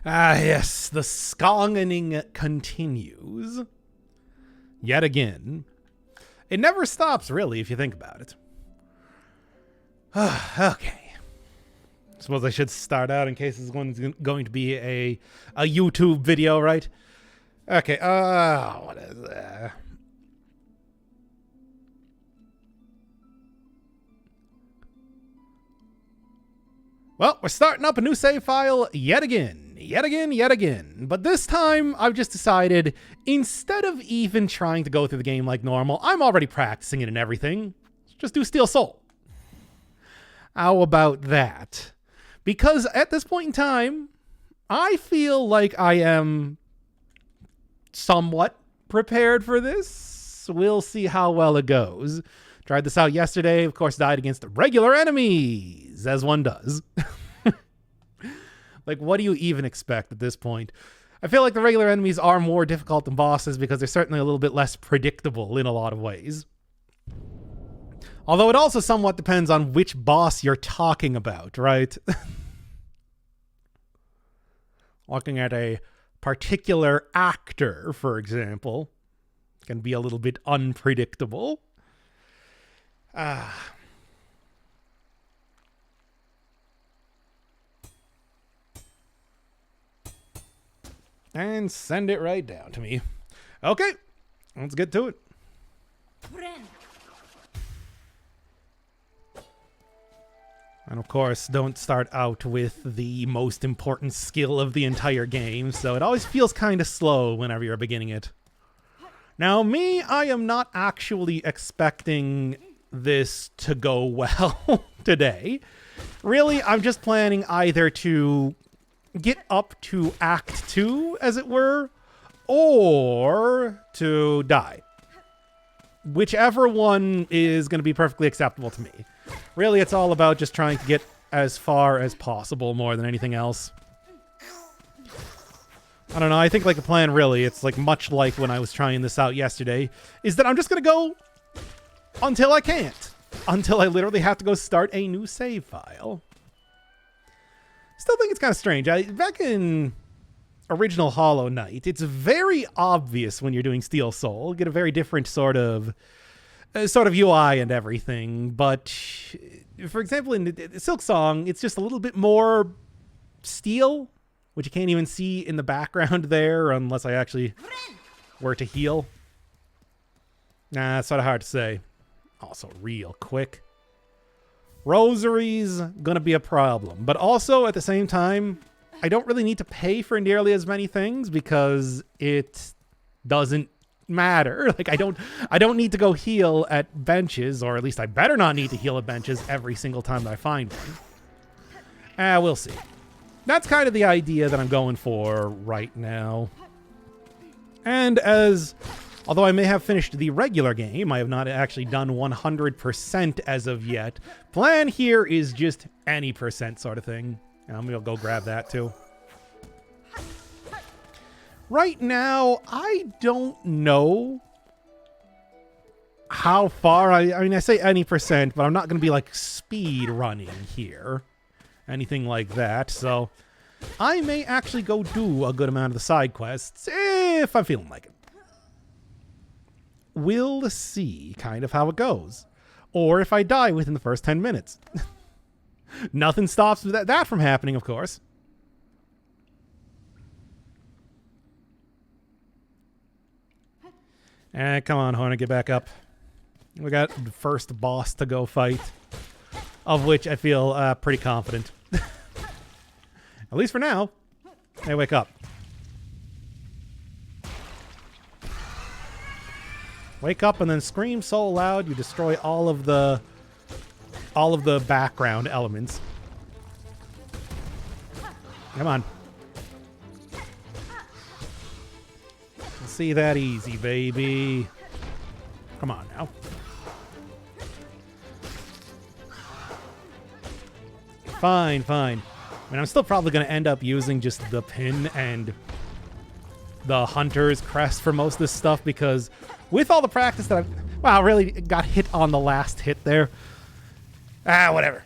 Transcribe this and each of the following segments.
Ah, yes, the skongening continues. Yet again. It never stops, really, if you think about it. Okay. Suppose I should start out in case this one's going to be a YouTube video, right? Okay, what is that? Well, we're starting up a new save file yet again. But this time, I've just decided, instead of even trying to go through the game like normal, I'm already practicing it and everything. Let's just do Steel Soul. How about that? Because at this point in time, I feel like I am somewhat prepared for this. We'll see how well it goes. Tried this out yesterday, of course, died against the regular enemies, as one does. Like, what do you even expect at this point? I feel like the regular enemies are more difficult than bosses because they're certainly a little bit less predictable in a lot of ways. Although it also somewhat depends on which boss you're talking about, right? Looking at a particular actor, for example, can be a little bit unpredictable. And send it right down to me. Okay, let's get to it. And of course, don't start out with the most important skill of the entire game, so it always feels kind of slow whenever you're beginning it. Now, me, I am not actually expecting this to go well today. Really, I'm just planning either to get up to Act 2, as it were, or to die. Whichever one is going to be perfectly acceptable to me. Really, it's all about just trying to get as far as possible more than anything else. I don't know, I think like a plan really, it's like much like when I was trying this out yesterday, is that I'm just going to go until I can't. Until I literally have to go start a new save file. Still think it's kind of strange. Back in original Hollow Knight, it's very obvious when you're doing Steel Soul. You get a very different sort of UI and everything. But, for example, in Silksong, it's just a little bit more steel, which you can't even see in the background there unless I actually were to heal. Nah, it's sort of hard to say. Also, real quick. Rosary's gonna be a problem, but also at the same time, I don't really need to pay for nearly as many things because it doesn't matter. Like I don't need to go heal at benches, or at least I better not need to heal at benches every single time that I find one. We'll see. That's kind of the idea that I'm going for right now. And although I may have finished the regular game, I have not actually done 100% as of yet. Plan here is just any percent sort of thing. I'm going to go grab that too. Right now, I don't know how far. I mean, I say any percent, but I'm not going to be like speed running here. Anything like that. So I may actually go do a good amount of the side quests if I'm feeling like it. We'll see kind of how it goes. Or if I die within the first 10 minutes. Nothing stops that from happening, of course. Come on, Hornet, get back up. We got the first boss to go fight, of which I feel pretty confident. At least for now. Hey, wake up. Wake up and then scream so loud you destroy all of the background elements. Come on. See that easy, baby. Come on now. Fine. I mean, I'm still probably going to end up using just the pin and the hunter's crest for most of this stuff because with all the practice that I really got hit on the last hit there. Whatever.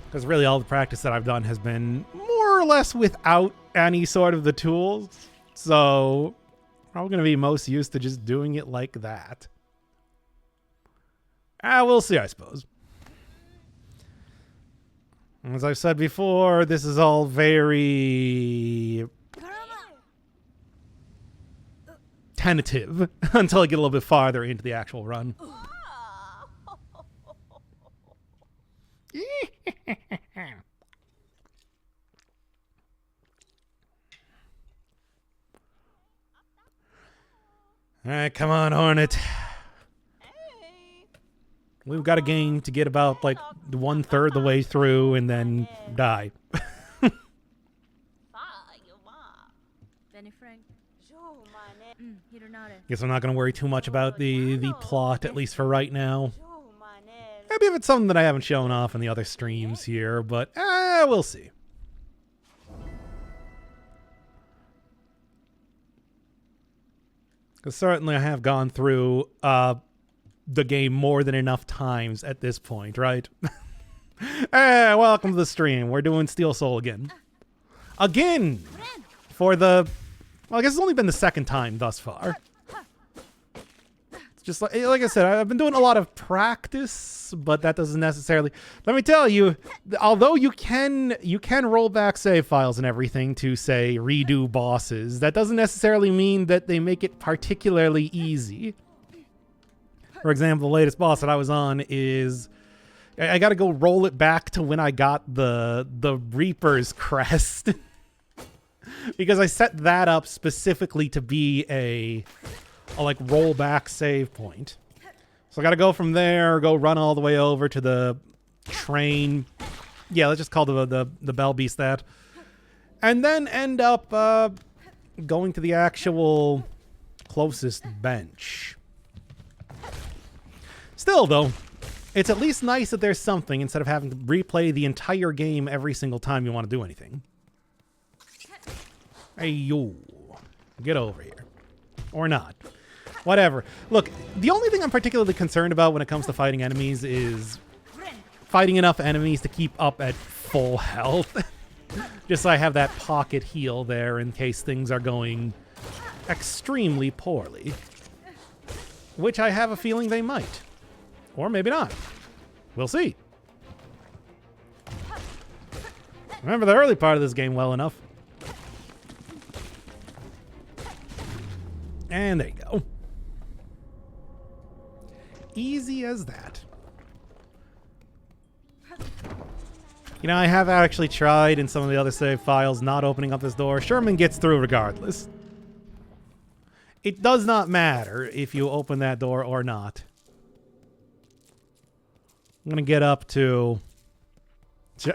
Because really all the practice that I've done has been more or or less without any sort of the tools. So probably going to be most used to just doing it like that. We'll see, I suppose. As I've said before, this is all very tentative until I get a little bit farther into the actual run. All right, come on, Hornet. We've got a game to get about like 1/3 the way through and then die. Guess I'm not going to worry too much about the plot, at least for right now. Maybe if it's something that I haven't shown off in the other streams here, but we'll see. Because certainly I have gone through the game more than enough times at this point, right? Hey, welcome to the stream. We're doing Steel Soul again. Again! For the... Well, I guess it's only been the second time thus far. It's just like I said, I've been doing a lot of practice, but that doesn't necessarily... Let me tell you, although you can roll back save files and everything to, say, redo bosses, that doesn't necessarily mean that they make it particularly easy. For example, the latest boss that I was on is... I got to go roll it back to when I got the Reaper's crest. Because I set that up specifically to be a like rollback save point. So I got to go from there, go run all the way over to the train. Yeah, let's just call the Bell Beast that. And then end up going to the actual closest bench. Still, though, it's at least nice that there's something instead of having to replay the entire game every single time you want to do anything. Hey, yo. Get over here. Or not. Whatever. Look, the only thing I'm particularly concerned about when it comes to fighting enemies is fighting enough enemies to keep up at full health. Just so I have that pocket heal there in case things are going extremely poorly. Which I have a feeling they might. Or maybe not. We'll see. Remember the early part of this game well enough. And there you go. Easy as that. You know, I have actually tried in some of the other save files not opening up this door. Sherman gets through regardless. It does not matter if you open that door or not. I'm going to get up to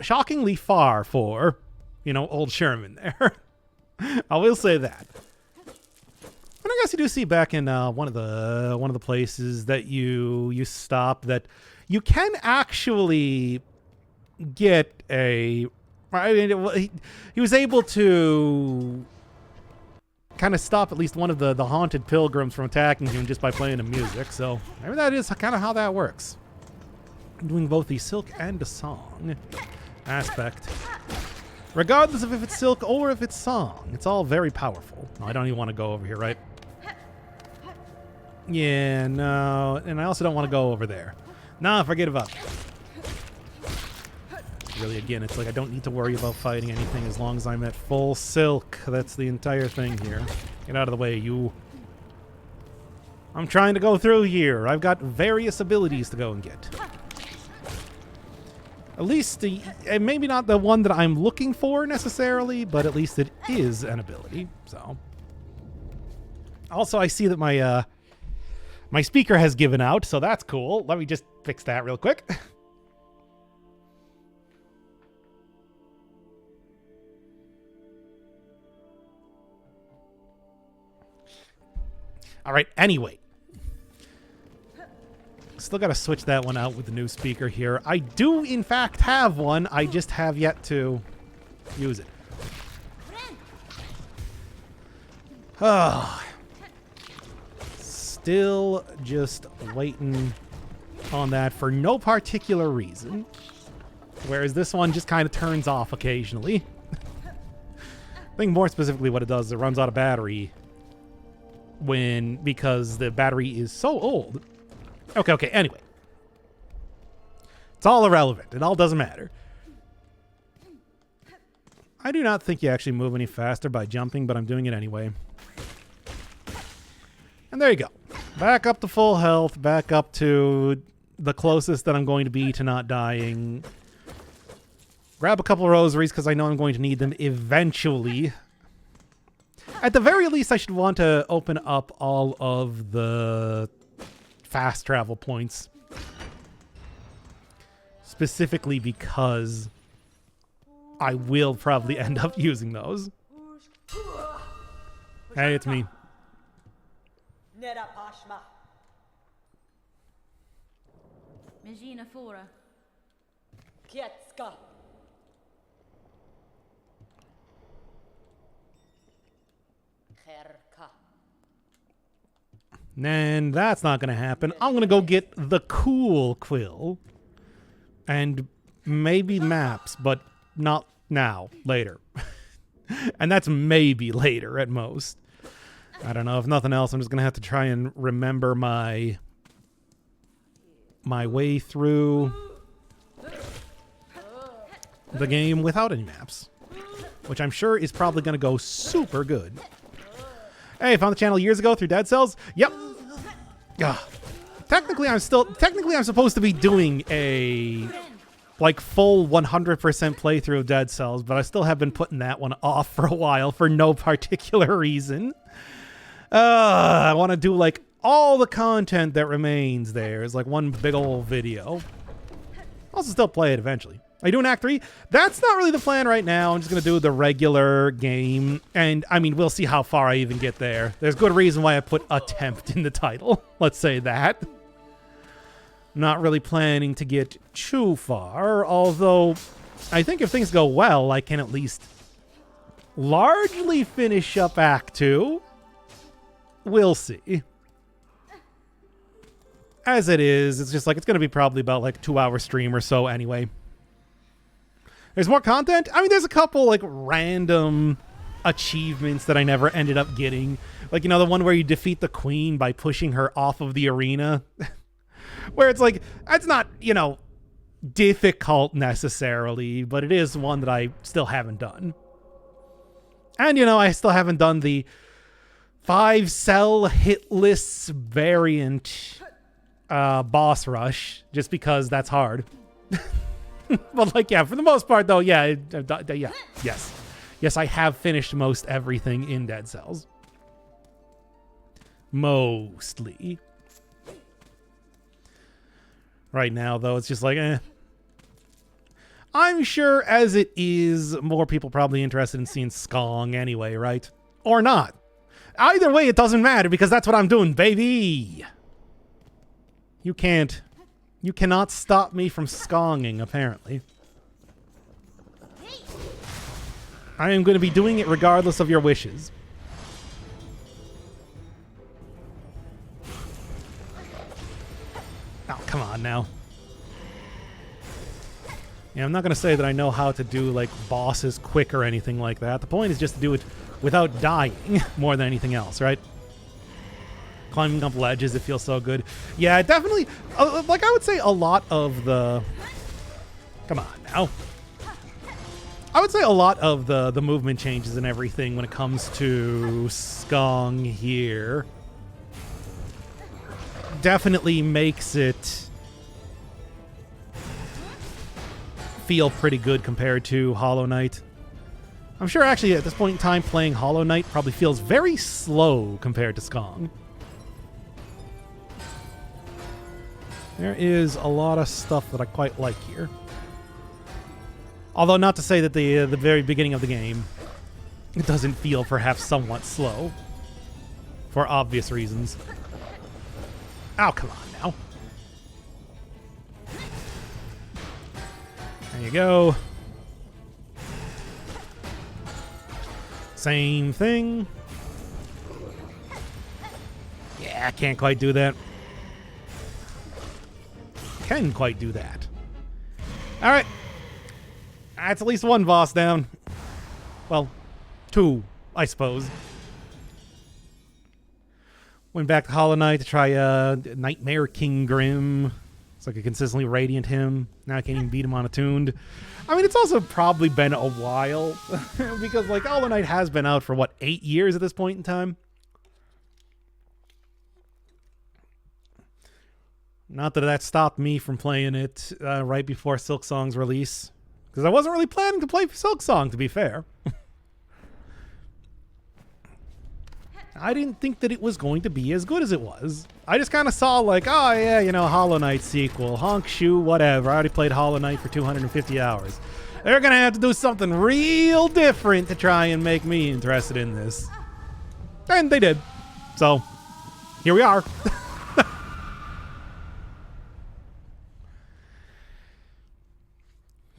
shockingly far for, you know, old Sherman there. I will say that. But I guess you do see back in one of the places that you stop that you can actually get a... I mean, he was able to kind of stop at least one of the haunted pilgrims from attacking him just by playing the music. So maybe that is kind of how that works. Doing both the silk and the song aspect. Regardless of if it's silk or if it's song, it's all very powerful. Oh, I don't even want to go over here, right? Yeah, no. And I also don't want to go over there. Nah, forget about it. Really, again, it's like I don't need to worry about fighting anything as long as I'm at full silk. That's the entire thing here. Get out of the way, you. I'm trying to go through here. I've got various abilities to go and get. At least, maybe not the one that I'm looking for necessarily, but at least it is an ability. So, also I see that my my speaker has given out, so that's cool. Let me just fix that real quick. All right. Anyway. Still got to switch that one out with the new speaker here. I do, in fact, have one. I just have yet to use it. Oh. Still just waiting on that for no particular reason. Whereas this one just kind of turns off occasionally. think more specifically what it does is it runs out of battery because the battery is so old. Okay, anyway. It's all irrelevant. It all doesn't matter. I do not think you actually move any faster by jumping, but I'm doing it anyway. And there you go. Back up to full health, back up to the closest that I'm going to be to not dying. Grab a couple of rosaries because I know I'm going to need them eventually. At the very least, I should want to open up all of the fast travel points. Specifically because I will probably end up using those. Hey, it's me. And that's not going to happen. I'm going to go get the cool quill. And maybe maps, but not now. Later. And that's maybe later at most. I don't know. If nothing else, I'm just going to have to try and remember my way through the game without any maps. Which I'm sure is probably going to go super good. Hey, found the channel years ago through Dead Cells. Yep. Technically, I'm supposed to be doing a full 100% playthrough of Dead Cells, but I still have been putting that one off for a while for no particular reason. I want to do all the content that remains there is one big old video. I'll also still play it eventually. Are you doing Act 3? That's not really the plan right now. I'm just going to do the regular game. And, I mean, we'll see how far I even get there. There's good reason why I put attempt in the title. Let's say that. Not really planning to get too far. Although, I think if things go well, I can at least largely finish up Act 2. We'll see. As it is, it's just it's going to be probably about a 2-hour stream or so anyway. There's more content? I mean, there's a couple, random achievements that I never ended up getting. The one where you defeat the queen by pushing her off of the arena. Where it's it's not, difficult necessarily, but it is one that I still haven't done. And, I still haven't done the 5-cell hit lists variant boss rush, just because that's hard. But yeah, for the most part though, yeah, yes, I have finished most everything in Dead Cells. Mostly. Right now though, it's just I'm sure as it is, more people probably interested in seeing Skong anyway, right? Or not. Either way, it doesn't matter because that's what I'm doing, baby. You cannot stop me from skonging, apparently. I am going to be doing it regardless of your wishes. Oh, come on now. Yeah, I'm not going to say that I know how to do, bosses quick or anything like that. The point is just to do it without dying more than anything else, right? Climbing up ledges, it feels so good. Yeah, definitely. I would say a lot of the... Come on now. I would say a lot of the movement changes and everything when it comes to Skong here definitely makes it feel pretty good compared to Hollow Knight. I'm sure actually at this point in time playing Hollow Knight probably feels very slow compared to Skong. There is a lot of stuff that I quite like here. Although not to say that the very beginning of the game, it doesn't feel perhaps somewhat slow. For obvious reasons. Oh, come on now. There you go. Same thing. Yeah, I can't quite do that. Can quite do that. All right. That's at least one boss down. Well, 2, I suppose. Went back to Hollow Knight to try Nightmare King Grim. It's like a consistently radiant him. Now I can't even beat him on attuned. I mean, it's also probably been a while because like Hollow Knight has been out for what, 8 years at this point in time. Not that that stopped me from playing it right before Silksong's release, because I wasn't really planning to play Silksong, to be fair. I didn't think that it was going to be as good as it was. I just kind of saw like, oh yeah, you know, Hollow Knight sequel, honk shoe, whatever. I already played Hollow Knight for 250 hours. They're going to have to do something real different to try and make me interested in this. And they did. So, here we are.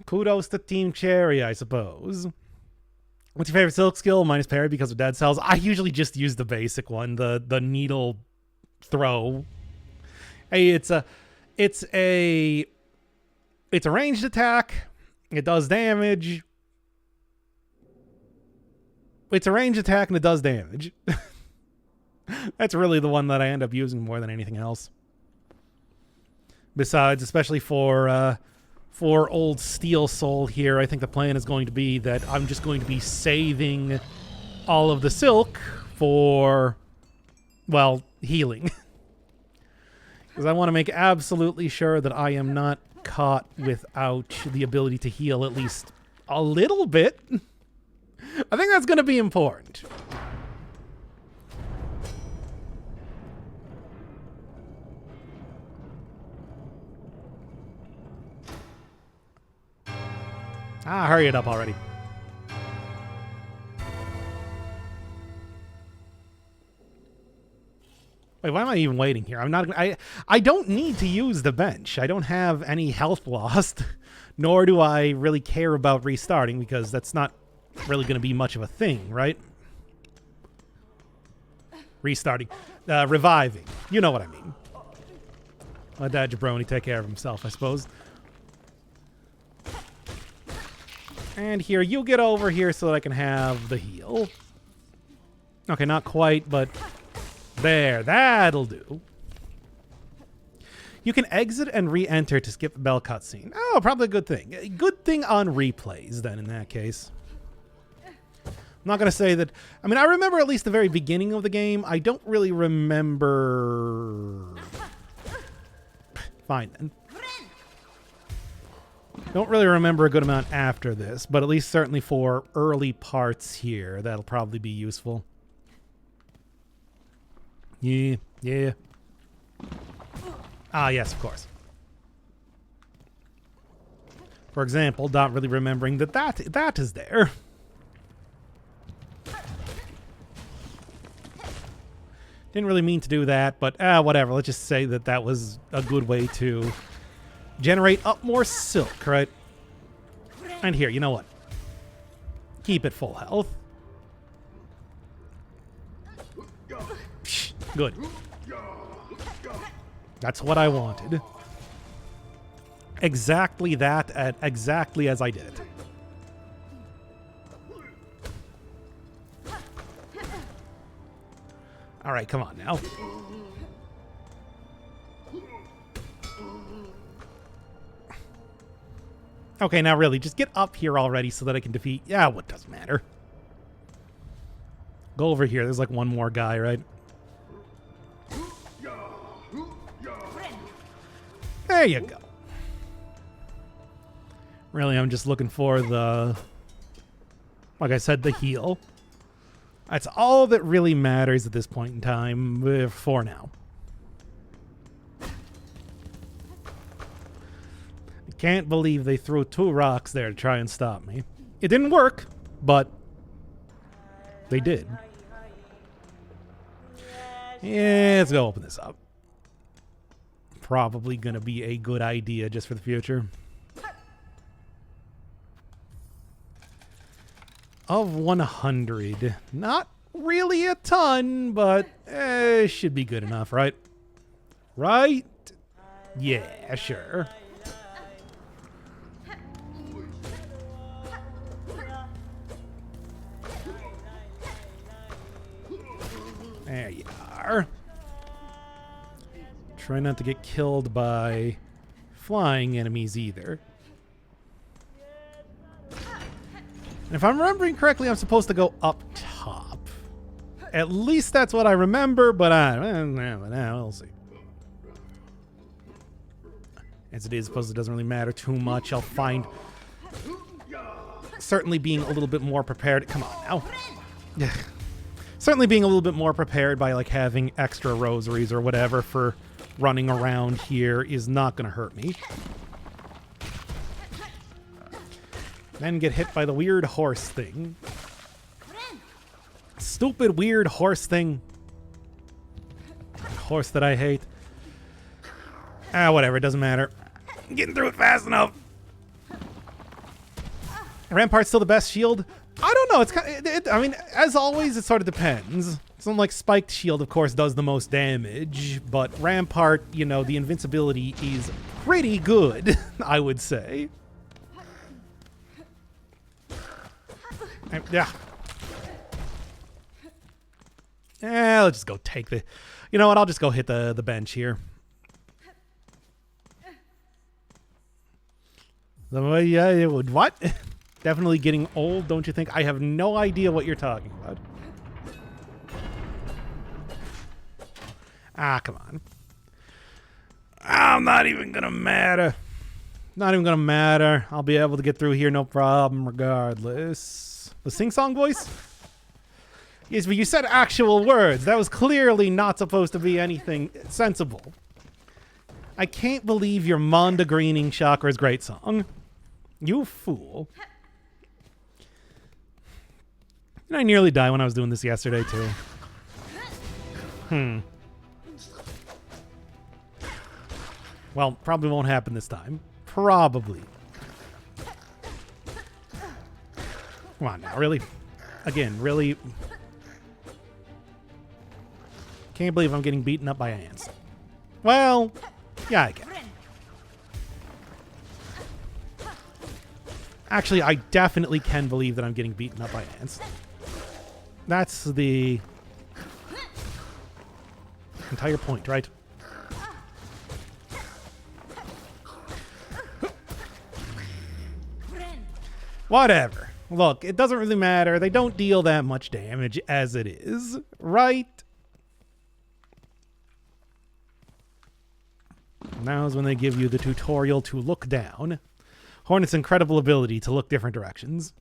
Kudos to Team Cherry, I suppose. What's your favorite silk skill? Minus parry because of dead cells. I usually just use the basic one, the needle throw. Hey, it's a ranged attack. It does damage. It's a ranged attack and it does damage. That's really the one that I end up using more than anything else. Besides, especially for old Steel Soul here, I think the plan is going to be that I'm just going to be saving all of the silk for, well, healing. Because I want to make absolutely sure that I am not caught without the ability to heal at least a little bit. I think that's going to be important. Ah, hurry it up already. Wait, why am I even waiting here? I don't need to use the bench. I don't have any health lost, nor do I really care about restarting because that's not really going to be much of a thing, right? Restarting. Reviving. You know what I mean. Let that jabroni take care of himself, I suppose. And here, you get over here so that I can have the heal. Okay, not quite, but there, that'll do. You can exit and re-enter to skip the bell cutscene. Oh, probably a good thing. A good thing on replays, then, in that case. I'm not going to say that... I mean, I remember at least the very beginning of the game. I don't really remember... Fine, then. Don't really remember a good amount after this, but at least certainly for early parts here, that'll probably be useful. Yeah. Ah, yes, of course. For example, not really remembering that is there. Didn't really mean to do that, but whatever. Let's just say that that was a good way to generate up more silk, right? And here, you know what? Keep it full health. Psh, good. That's what I wanted. Exactly that, exactly as I did it. All right, come on now. Okay, now really, just get up here already so that I can defeat... Yeah, what doesn't matter. Go over here. There's like one more guy, right? There you go. Really, I'm just looking for the... Like I said, the heal. That's all that really matters at this point in time, for now. Can't believe they threw 2 rocks there to try and stop me. It didn't work, but they did. Yeah, let's go open this up. Probably going to be a good idea just for the future. Of 100. Not really a ton, but should be good enough, right? Right? Yeah, sure. There you are. Try not to get killed by flying enemies either. And if I'm remembering correctly, I'm supposed to go up top. At least that's what I remember, but we'll see. As it is, I suppose it doesn't really matter too much. I'll find certainly being a little bit more prepared. Come on now. Certainly being a little bit more prepared by like having extra rosaries or whatever for running around here is not going to hurt me. Then get hit by the weird horse thing. Stupid weird horse thing. Horse that I hate. Whatever, it doesn't matter. I'm getting through it fast enough. Rampart's still the best shield? I don't know. It's kind of, I mean, as always, it sort of depends. Something like Spiked Shield, of course, does the most damage, but Rampart, you know, the invincibility is pretty good, I would say. Yeah. Let's just go take the... You know what? I'll just go hit the bench here. What? Definitely getting old, don't you think? I have no idea what you're talking about. Come on. I'm not even gonna matter. Not even gonna matter. I'll be able to get through here, no problem, regardless. The sing-song voice? Yes, but you said actual words. That was clearly not supposed to be anything sensible. I can't believe your Monda Greening Chakra's great song. You fool. And I nearly died when I was doing this yesterday, too. Well, probably won't happen this time. Probably. Come on now, really? Again, really? Can't believe I'm getting beaten up by ants. Well, yeah, I can. Actually, I definitely can believe that I'm getting beaten up by ants. That's the entire point, right? Whatever. Look, it doesn't really matter. They don't deal that much damage as it is, right? Now is when they give you the tutorial to look down. Hornet's incredible ability to look different directions.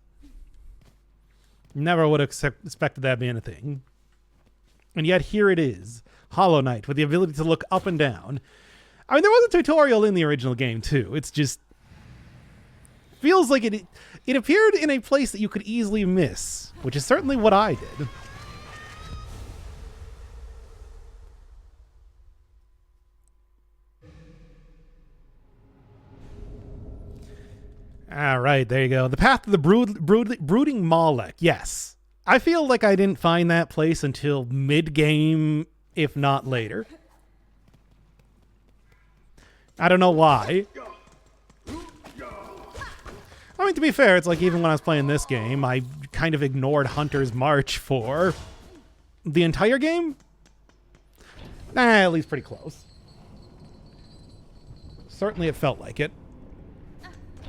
Never would have expected that being a thing. And yet here it is. Hollow Knight with the ability to look up and down. I mean, there was a tutorial in the original game too. It's just... feels like it appeared in a place that you could easily miss, which is certainly what I did. All right, there you go. The Path of the Brooding Malek. Yes. I feel like I didn't find that place until mid-game, if not later. I don't know why. I mean, to be fair, it's like even when I was playing this game, I kind of ignored Hunter's March for the entire game. At least pretty close. Certainly it felt like it.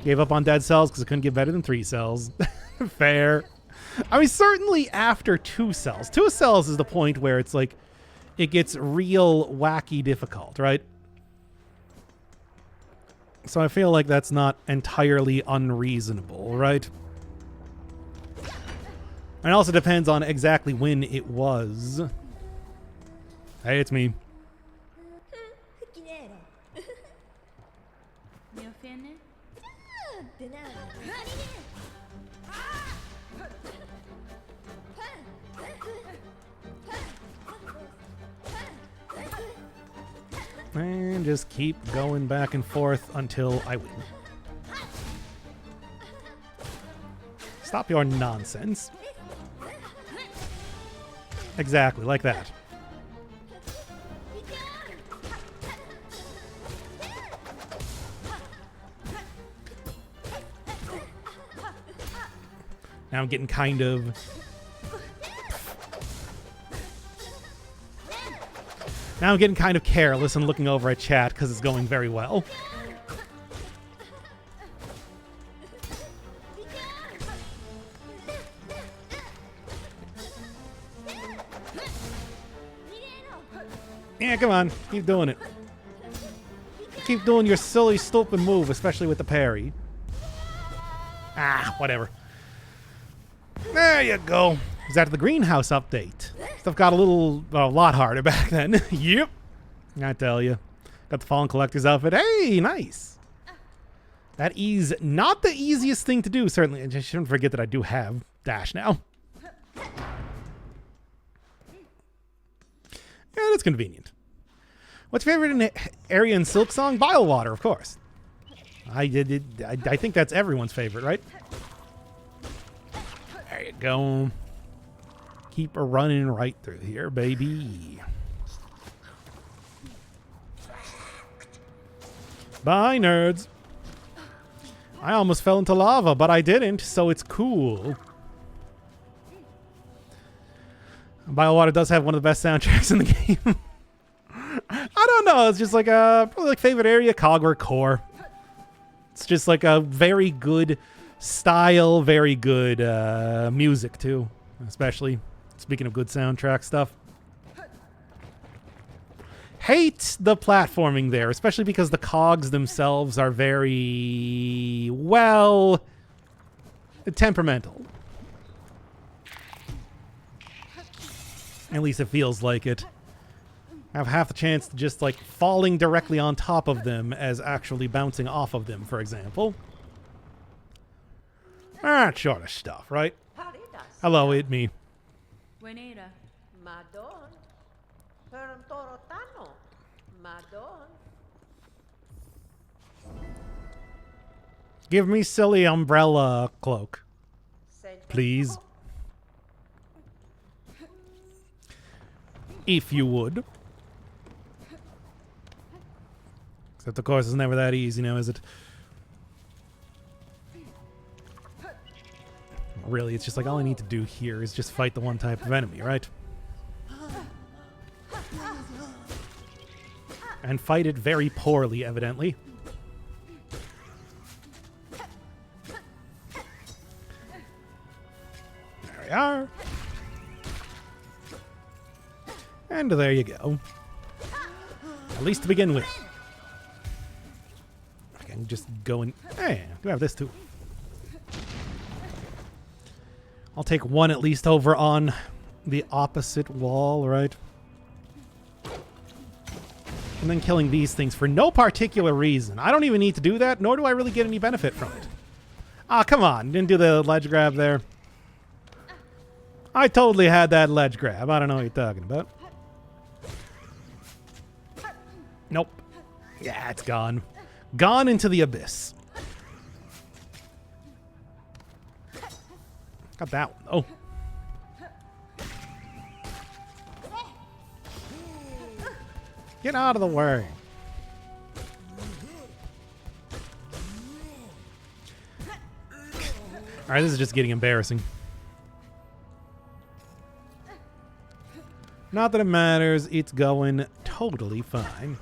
Gave up on Dead Cells because it couldn't get better than 3 cells. Fair. I mean, certainly after 2 cells. 2 cells is the point where it's like, it gets real wacky difficult, right? So I feel like that's not entirely unreasonable, right? And it also depends on exactly when it was. Hey, it's me. And just keep going back and forth until I win. Stop your nonsense. Exactly, like that. Now I'm getting kind of... Now I'm getting kind of careless and looking over at chat because it's going very well. Yeah, come on. Keep doing it. Keep doing your silly, stupid move, especially with the parry. Ah, whatever. There you go. Is that the greenhouse update? Stuff got a lot harder back then. Yep. I tell you. Got the Fallen Collector's outfit. Hey, nice. That is not the easiest thing to do, certainly. I just shouldn't forget that I do have dash now. Yeah, that's convenient. What's your favorite area in Silksong? Bile-water, of course. I think that's everyone's favorite, right? There you go. Keep a running right through here, baby. Bye, nerds. I almost fell into lava, but I didn't, so it's cool. Bile-water does have one of the best soundtracks in the game. I don't know. It's just like probably like favorite area, Cogware Core. It's just like a very good style, very good music too, especially speaking of good soundtrack stuff. Hate the platforming there, especially because the cogs themselves are very, well, temperamental. At least it feels like it. I have half the chance to just like falling directly on top of them as actually bouncing off of them, for example. That sort of stuff, right? Hello, it's me. Give me silly umbrella cloak, please. If you would. Except, of course, it's never that easy now, is it? Really, it's just like all I need to do here is just fight the one type of enemy, right? And fight it very poorly, evidently. There we are. And there you go. At least to begin with. I can just go and... Hey, I do have this too. I'll take one at least over on the opposite wall, right? And then killing these things for no particular reason. I don't even need to do that, nor do I really get any benefit from it. Ah, come on. Didn't do the ledge grab there. I totally had that ledge grab. I don't know what you're talking about. Nope. Yeah, it's gone. Gone into the abyss. Got that one, though. Get out of the way. Alright, this is just getting embarrassing. Not that it matters, it's going totally fine.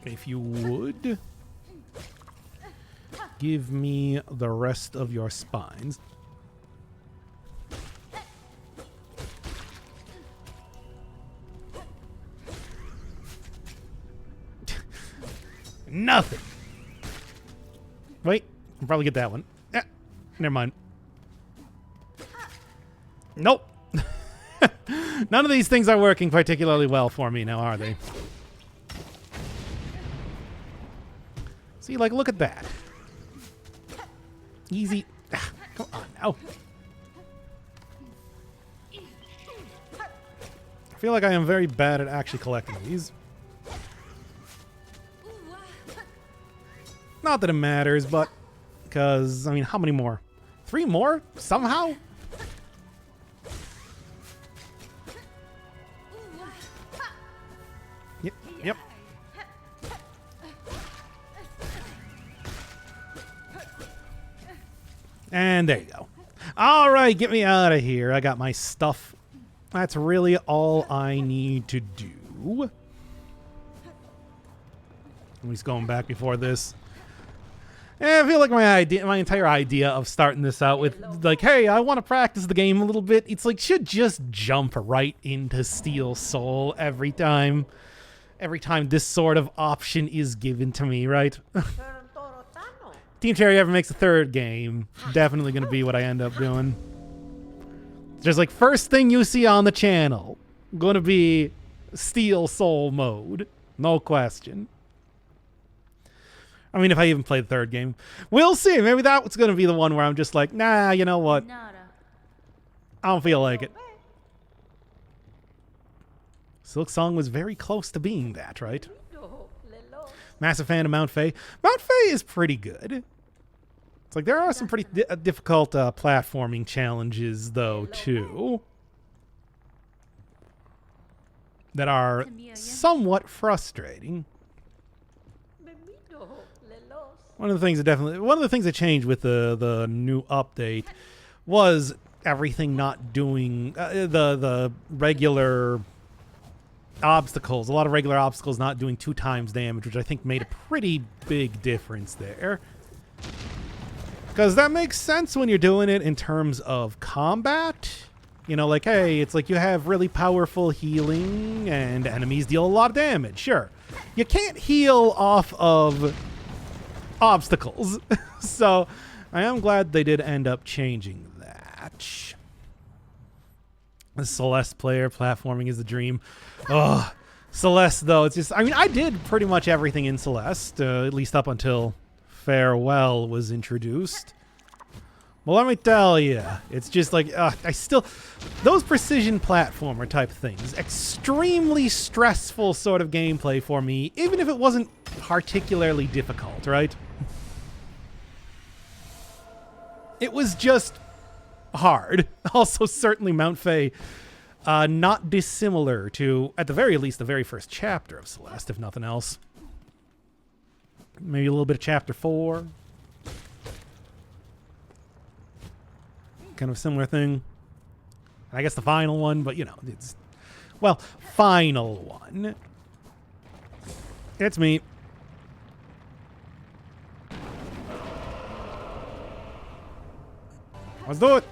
If you would, give me the rest of your spines. Nothing. Wait, I'll probably get that one. Yeah, never mind. Nope. None of these things are working particularly well for me now, are they? See, like, look at that. Easy. Ah, come on now. I feel like I am very bad at actually collecting these. Not that it matters, but because, I mean, how many more? 3 more? Somehow? Yep, yep. And there you go. All right, get me out of here. I got my stuff. That's really all I need to do. I'm just going back before this. I feel like my entire idea of starting this out with like, hey, I want to practice the game a little bit. It's like, should just jump right into Steel Soul every time this sort of option is given to me, right? Team Cherry ever makes a third game, definitely going to be what I end up doing. Just like first thing you see on the channel, going to be Steel Soul mode. No question. I mean, if I even play the third game. We'll see. Maybe that's going to be the one where I'm just like, nah, you know what? I don't feel like it. Silksong was very close to being that, right? Massive fan of Mount Fei. Mount Fei is pretty good. It's like there are some pretty difficult platforming challenges, though, too. That are somewhat frustrating. One of the things that changed with the new update was everything not doing the regular obstacles. A lot of regular obstacles not doing 2 times damage, which I think made a pretty big difference there. Because that makes sense when you're doing it in terms of combat. You know, like, hey, it's like you have really powerful healing and enemies deal a lot of damage. Sure. You can't heal off of obstacles. So I am glad they did end up changing that. The Celeste player, platforming is the dream. Oh, Celeste, though, it's just, I mean, I did pretty much everything in Celeste, at least up until Farewell was introduced. Well, let me tell you, it's just like, those precision platformer type things, extremely stressful sort of gameplay for me, even if it wasn't particularly difficult, right? It was just hard. Also, certainly Mount Fei, not dissimilar to, at the very least, the very first chapter of Celeste, if nothing else. Maybe a little bit of chapter 4. Kind of a similar thing. I guess the final one, but you know, it's, well, final one. It's me. Let's do it.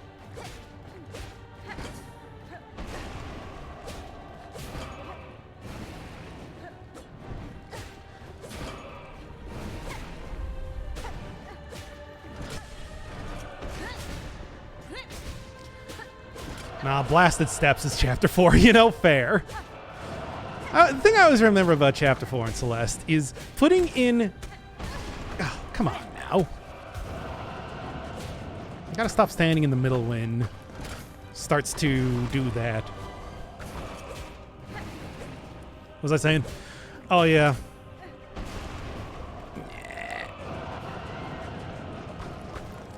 Nah, Blasted Steps is chapter 4, you know, fair. The thing I always remember about chapter 4 in Celeste is putting in... Oh, come on now. I gotta stop standing in the middle when starts to do that. What was I saying? Oh, yeah.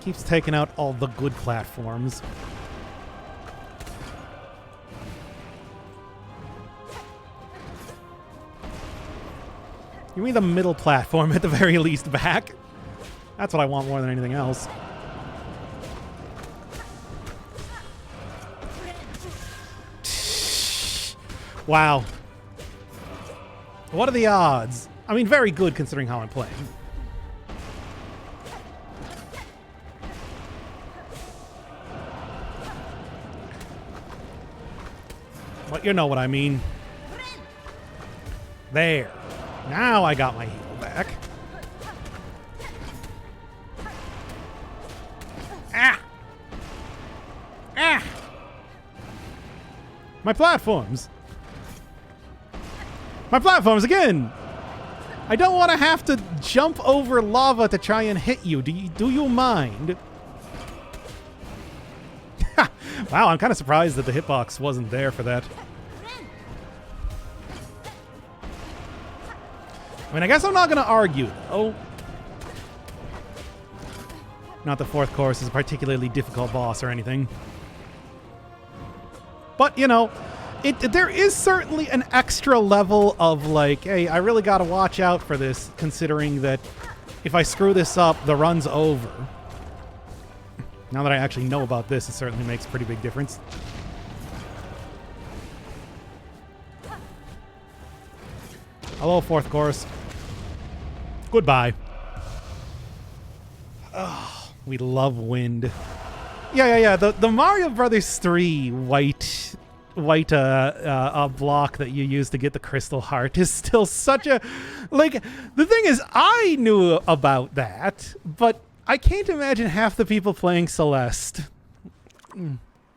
Keeps taking out all the good platforms. Give me the middle platform at the very least back. That's what I want more than anything else. Wow. What are the odds? I mean, very good considering how I'm playing. But you know what I mean. There. Now I got my heal back. Ah! Ah! My platforms! My platforms again! I don't want to have to jump over lava to try and hit you. Do you mind? Wow, I'm kind of surprised that the hitbox wasn't there for that. I mean, I guess I'm not going to argue, though. Not the fourth course is a particularly difficult boss or anything. But, you know, there is certainly an extra level of, like, hey, I really got to watch out for this, considering that if I screw this up, the run's over. Now that I actually know about this, it certainly makes a pretty big difference. Hello, fourth course. Goodbye. Oh, we love wind. Yeah. The Mario Brothers 3 white block that you use to get the crystal heart is still such a, like, the thing is, I knew about that, but I can't imagine half the people playing Celeste,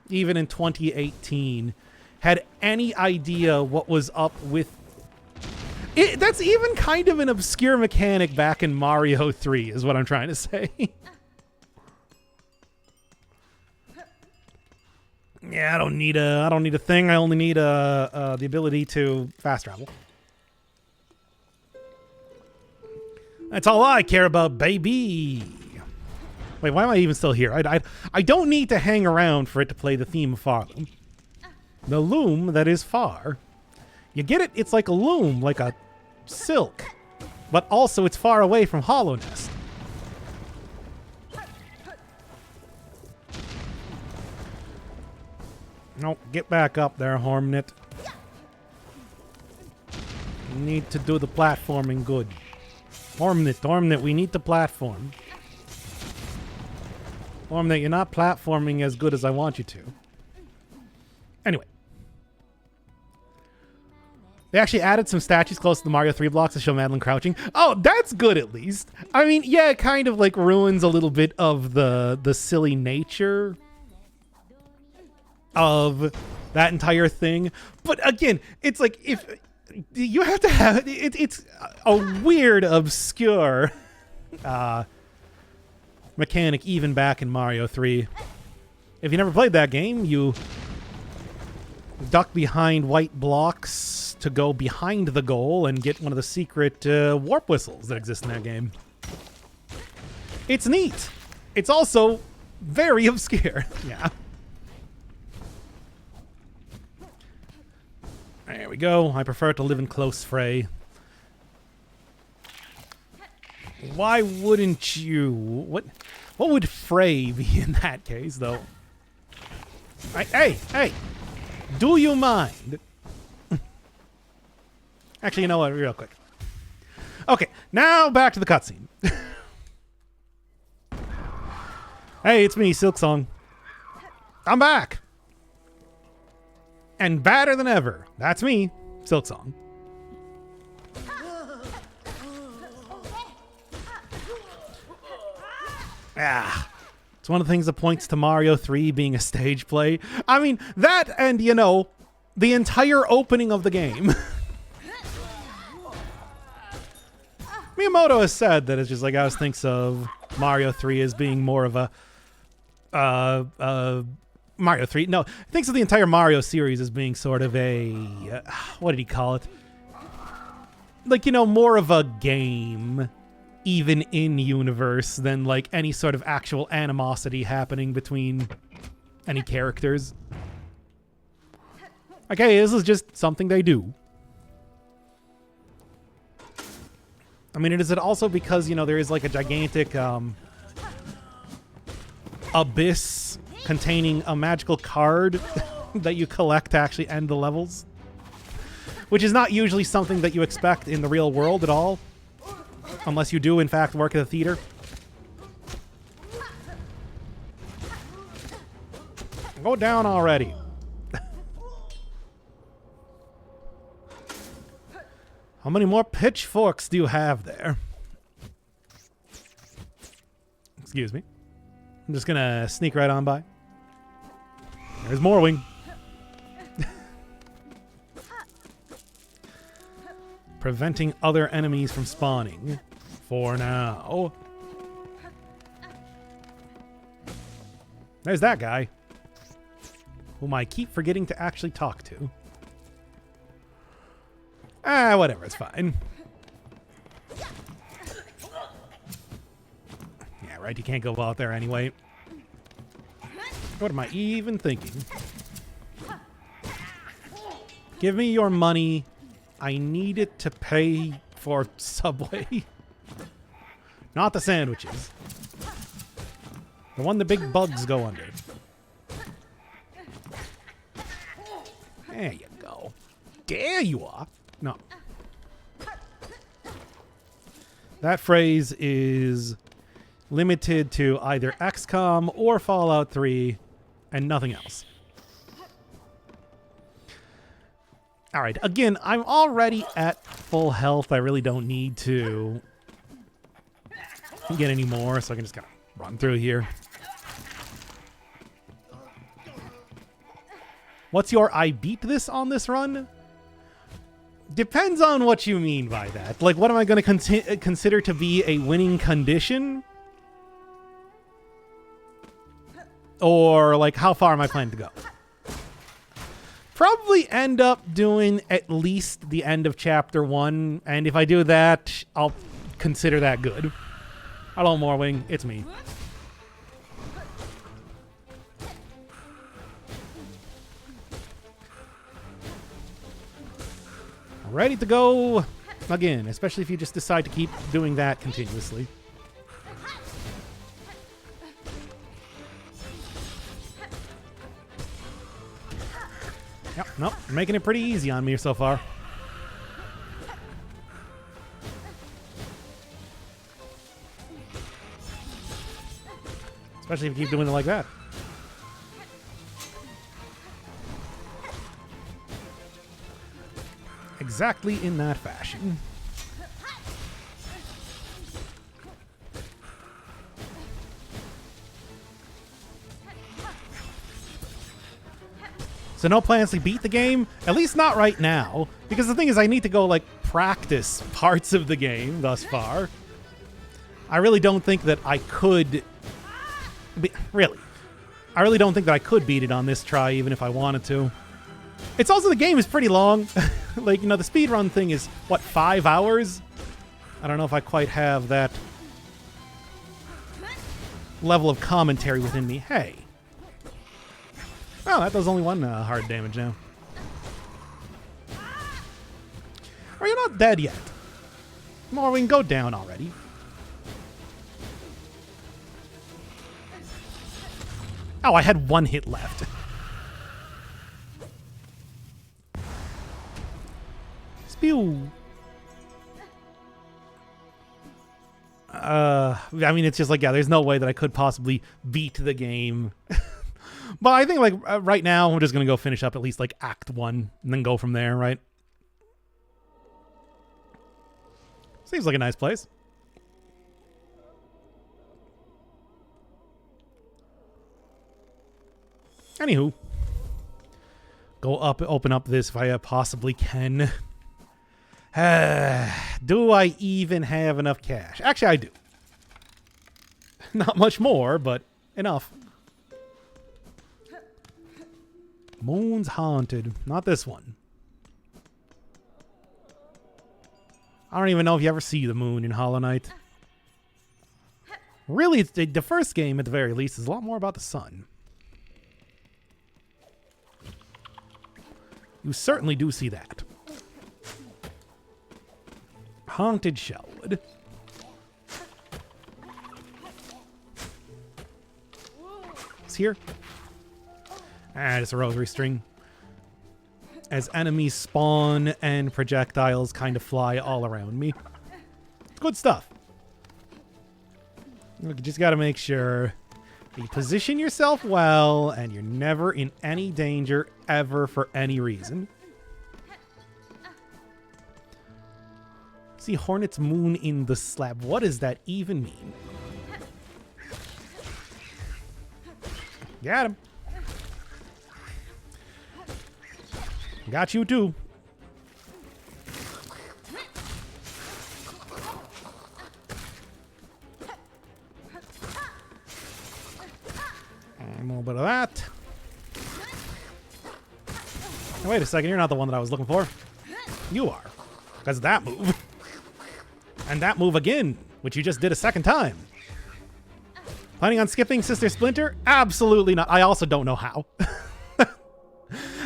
even in 2018, had any idea what was up with it. That's even kind of an obscure mechanic back in Mario 3, is what I'm trying to say. Yeah, I don't need a thing. I only need the ability to fast travel. That's all I care about, baby. Wait, why am I even still here? I don't need to hang around for it to play the theme of Far Loom. The loom that is far. You get it? It's like a loom, like a silk, but also it's far away from Hollow Nest. No, get back up there, Hormnet. You need to do the platforming good. Hormnet, we need to platform. Hormnet, you're not platforming as good as I want you to. Anyway. They actually added some statues close to the Mario 3 blocks to show Madeline crouching. Oh, that's good at least. I mean, yeah, it kind of like ruins a little bit of the silly nature of that entire thing. But again, it's like, if you have to have it's a weird, obscure mechanic even back in Mario 3. If you never played that game, you duck behind white blocks to go behind the goal and get one of the secret warp whistles that exist in that game. It's neat. It's also very obscure. Yeah. There we go. I prefer to live in close fray. Why wouldn't you? What would fray be in that case, though? Hey! Do you mind? Actually, you know what? Real quick. Okay, now back to the cutscene. Hey, it's me, Silksong. I'm back. And badder than ever. That's me, Silksong. It's one of the things that points to Mario 3 being a stage play. I mean, that and, you know, the entire opening of the game. Miyamoto has said that it's just like, I always thinks of Mario 3 as being more of a Mario 3. No, thinks of the entire Mario series as being sort of a what did he call it? Like, you know, more of a game, even in universe, than like any sort of actual animosity happening between any characters. Okay, this is just something they do. I mean, is it also because, you know, there is like a gigantic abyss containing a magical card that you collect to actually end the levels? Which is not usually something that you expect in the real world at all. Unless you do, in fact, work at a theater. Go down already. How many more pitchforks do you have there? Excuse me. I'm just gonna sneak right on by. There's Morwing. Preventing other enemies from spawning. For now. There's that guy. Whom I keep forgetting to actually talk to. Whatever, it's fine. Yeah, right, you can't go out there anyway. What am I even thinking? Give me your money. I need it to pay for Subway. Not the sandwiches. The one the big bugs go under. There you go. There you are. No. That phrase is limited to either XCOM or Fallout 3 and nothing else. All right. Again, I'm already at full health. I really don't need to get any more, so I can just kind of run through here. What's your I beat this on this run? Depends on what you mean by that. Like, what am I going to consider to be a winning condition? Or, like, how far am I planning to go? Probably end up doing at least the end of Chapter 1. And if I do that, I'll consider that good. Hello, Morwing. It's me. Ready to go again, especially if you just decide to keep doing that continuously. Yep, nope, you're making it pretty easy on me so far. Especially if you keep doing it like that. Exactly in that fashion. So no plans to beat the game? At least not right now. Because the thing is, I need to go, like, practice parts of the game thus far. I really don't think that I could... Really. I really don't think that I could beat it on this try, even if I wanted to. It's also, the game is pretty long. Like, you know, the speedrun thing is, what, 5 hours? I don't know if I quite have that level of commentary within me. Hey. Well, that does only one hard damage now. Are you not dead yet? More, we can go down already. Oh, I had one hit left. Spew. I mean, it's just like, yeah, there's no way that I could possibly beat the game. But I think, like, right now, we're just going to go finish up at least, like, Act 1, and then go from there, right? Seems like a nice place. Anywho. Go up, open up this if I possibly can. Do I even have enough cash? Actually, I do. Not much more, but enough. Moon's Haunted. Not this one. I don't even know if you ever see the moon in Hollow Knight. Really, the first game, at the very least, is a lot more about the sun. You certainly do see that. Haunted Shellwood. It's here. Ah, just a rosary string. As enemies spawn and projectiles kind of fly all around me. Good stuff. You just gotta make sure you position yourself well and you're never in any danger ever for any reason. See, Hornet's Moon in the slab. What does that even mean? Got him. Got you too. And a little bit of that. Now, wait a second, you're not the one that I was looking for. You are. Because that move. And that move again, which you just did a second time. Planning on skipping Sister Splinter? Absolutely not. I also don't know how.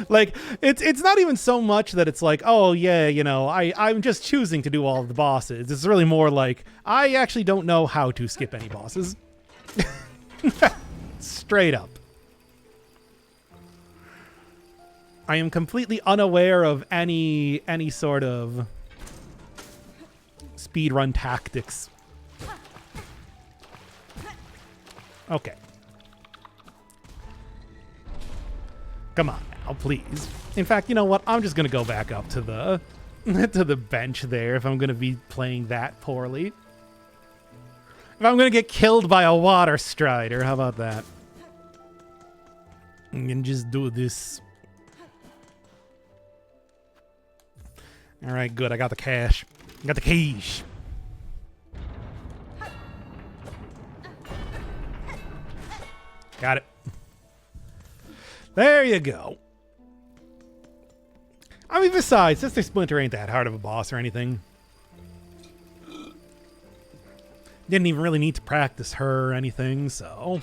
Like, it's not even so much that it's like, oh, yeah, you know, I'm just choosing to do all of the bosses. It's really more like, I actually don't know how to skip any bosses. Straight up. I am completely unaware of any sort of speedrun tactics. Okay. Come on now, please. In fact, you know what? I'm just gonna go back up to the to the bench there if I'm gonna be playing that poorly. If I'm gonna get killed by a water strider, how about that? I can just do this. All right, good. I got the cash. I got the cash. Got it. There you go. I mean, besides, Sister Splinter ain't that hard of a boss or anything. Didn't even really need to practice her or anything, so...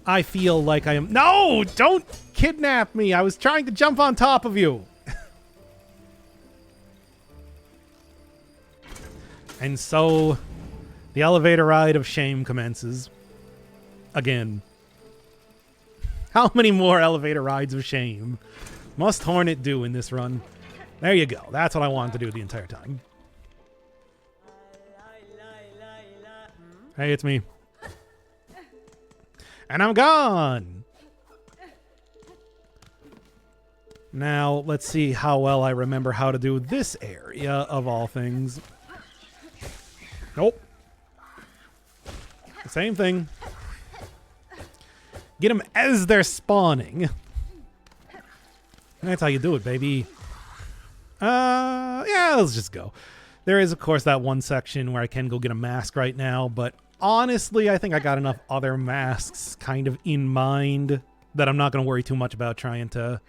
I feel like I am... No! Don't kidnap me! I was trying to jump on top of you! And so, the elevator ride of shame commences. Again. How many more elevator rides of shame must Hornet do in this run? There you go. That's what I wanted to do the entire time. Hey, it's me. And I'm gone! Now, let's see how well I remember how to do this area, of all things. Nope. Same thing. Get them as they're spawning. That's how you do it, baby. Yeah, let's just go. There is, of course, that one section where I can go get a mask right now, but honestly, I think I got enough other masks kind of in mind that I'm not going to worry too much about trying to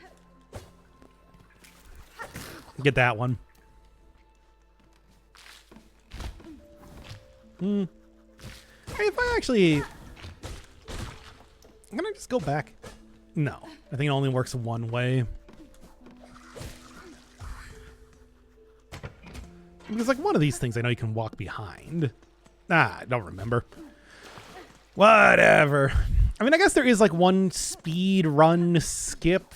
get that one. Hey, if I actually... Can I just go back? No. I think it only works one way. Because, like, one of these things I know you can walk behind. I don't remember. Whatever. I mean, I guess there is, like, one speed run skip.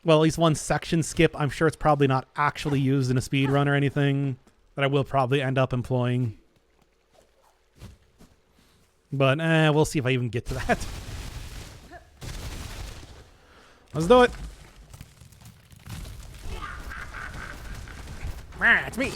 Well, at least one section skip. I'm sure it's probably not actually used in a speed run or anything that I will probably end up employing. But, we'll see if I even get to that. Let's do it. It's me.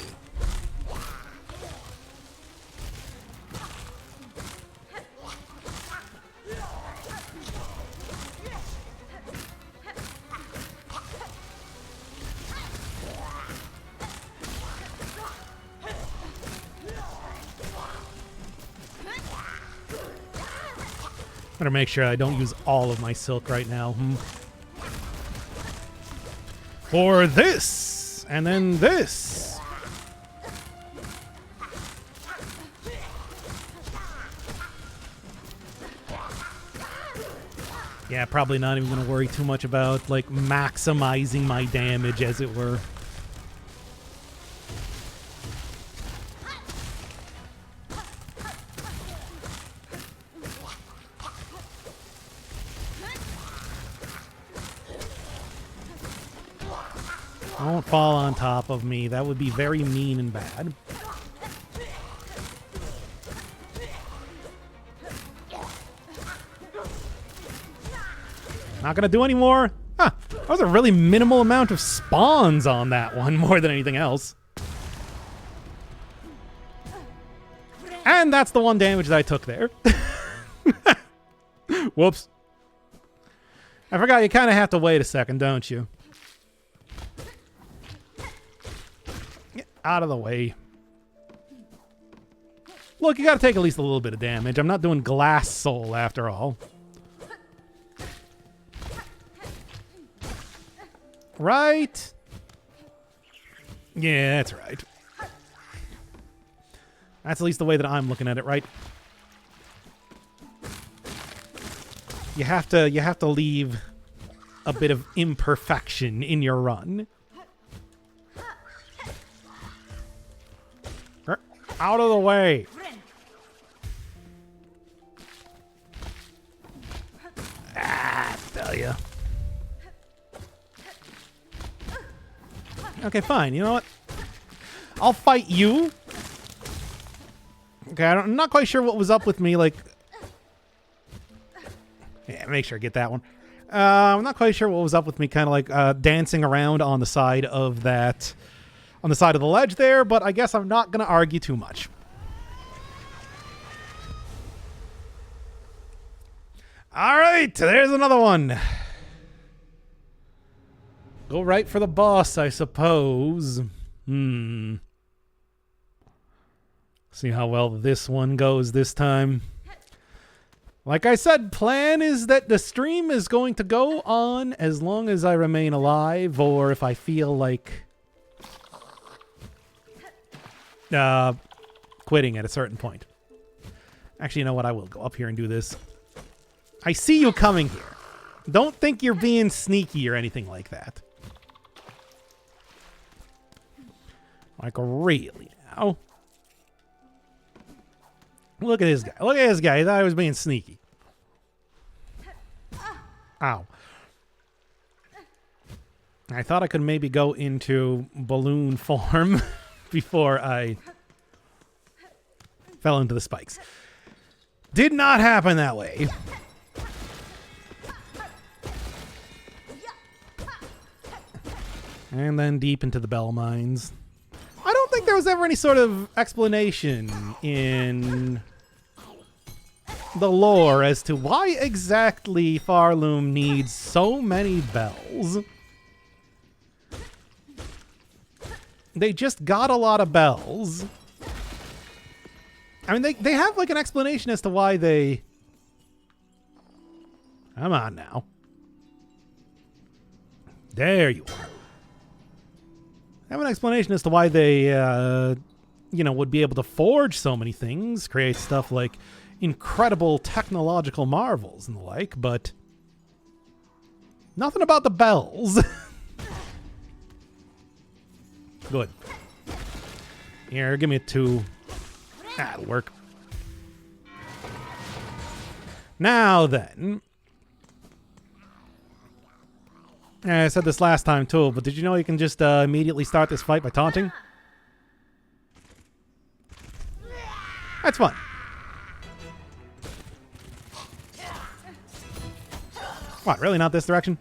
Better make sure I don't use all of my silk right now. For this, and then this. Yeah, probably not even going to worry too much about, like, maximizing my damage, as it were. Don't fall on top of me. That would be very mean and bad. Not gonna do any more? Huh. That was a really minimal amount of spawns on that one, more than anything else. And that's the one damage that I took there. Whoops. I forgot you kind of have to wait a second, don't you? Get out of the way. Look, you gotta take at least a little bit of damage. I'm not doing Glass Soul after all. Right? Yeah, that's right. That's at least the way that I'm looking at it, right? You have to leave a bit of imperfection in your run. Out of the way. ya. Okay, fine. You know what? I'll fight you. Okay, I'm not quite sure what was up with me, like... Yeah, make sure I get that one. I'm not quite sure what was up with me kind of like dancing around on the side of that... On the side of the ledge there, but I guess I'm not going to argue too much. All right, there's another one. Go right for the boss, I suppose. See how well this one goes this time. Like I said, plan is that the stream is going to go on as long as I remain alive, or if I feel like quitting at a certain point. Actually, you know what? I will go up here and do this. I see you coming here. Don't think you're being sneaky or anything like that. Like, really now? Look at this guy. Look at this guy. He thought I was being sneaky. Ow. I thought I could maybe go into balloon form before I fell into the spikes. Did not happen that way. And then deep into the bell mines. I don't think there was ever any sort of explanation in the lore as to why exactly Farloom needs so many bells. They just got a lot of bells. I mean, they have like an explanation as to why they... Come on now. There you are. Have an explanation as to why they, you know, would be able to forge so many things, create stuff like incredible technological marvels and the like, but nothing about the bells. Good. Here, give me a 2. That'll work. Now then. I said this last time too, but did you know you can just immediately start this fight by taunting? That's fun. What, really not this direction?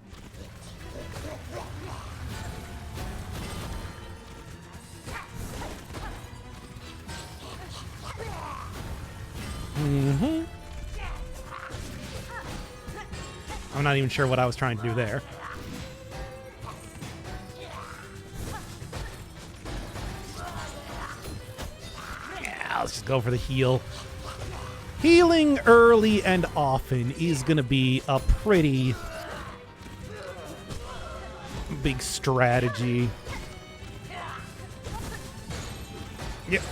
I'm not even sure what I was trying to do there. Yeah, let's just go for the heal. Healing early and often is going to be a pretty big strategy. Yep.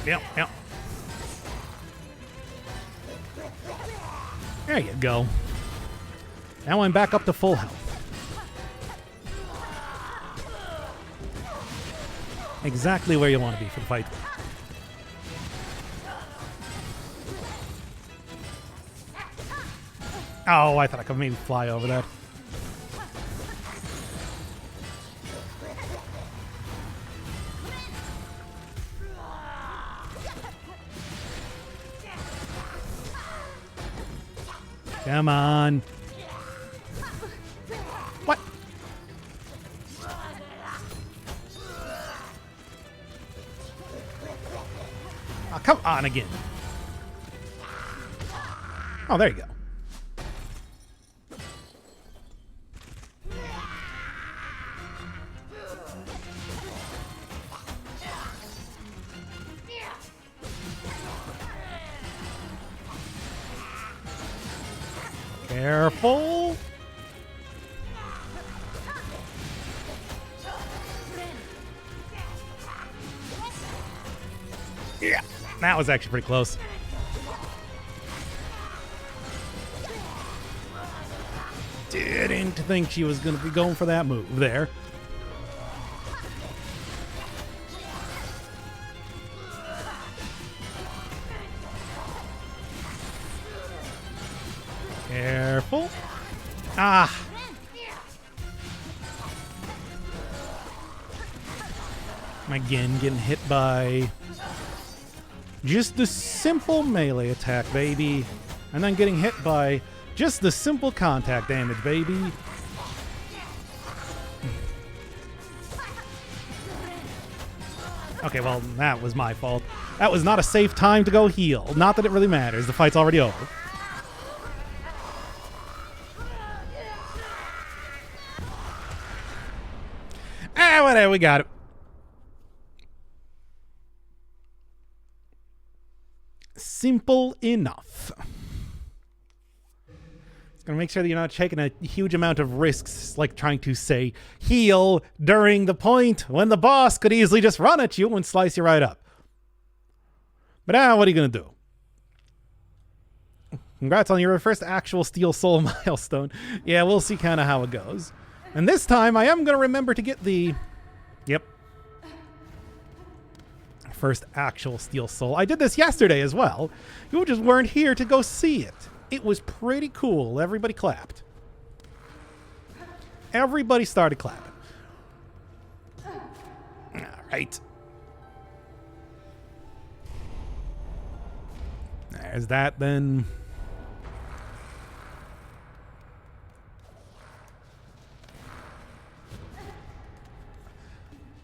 There you go. Now I'm back up to full health. Exactly where you want to be for the fight. Oh, I thought I could maybe fly over that. Come on. What? Oh, come on again. Oh, there you go. Careful. Yeah, that was actually pretty close. Didn't think she was going to be going for that move there. Careful. Ah. Again, getting hit by just the simple melee attack, baby. And then getting hit by just the simple contact damage, baby. Okay, well, that was my fault. That was not a safe time to go heal. Not that it really matters. The fight's already over. Whatever, we got it. Simple enough. It's gonna make sure that you're not taking a huge amount of risks, like trying to, say, heal during the point when the boss could easily just run at you and slice you right up. But what are you gonna do? Congrats on your first actual Steel Soul milestone. Yeah, we'll see kind of how it goes. And this time, I am gonna remember to get the... Yep. First actual Steel Soul. I did this yesterday as well. You just weren't here to go see it. It was pretty cool. Everybody clapped. Everybody started clapping. All right. There's that then.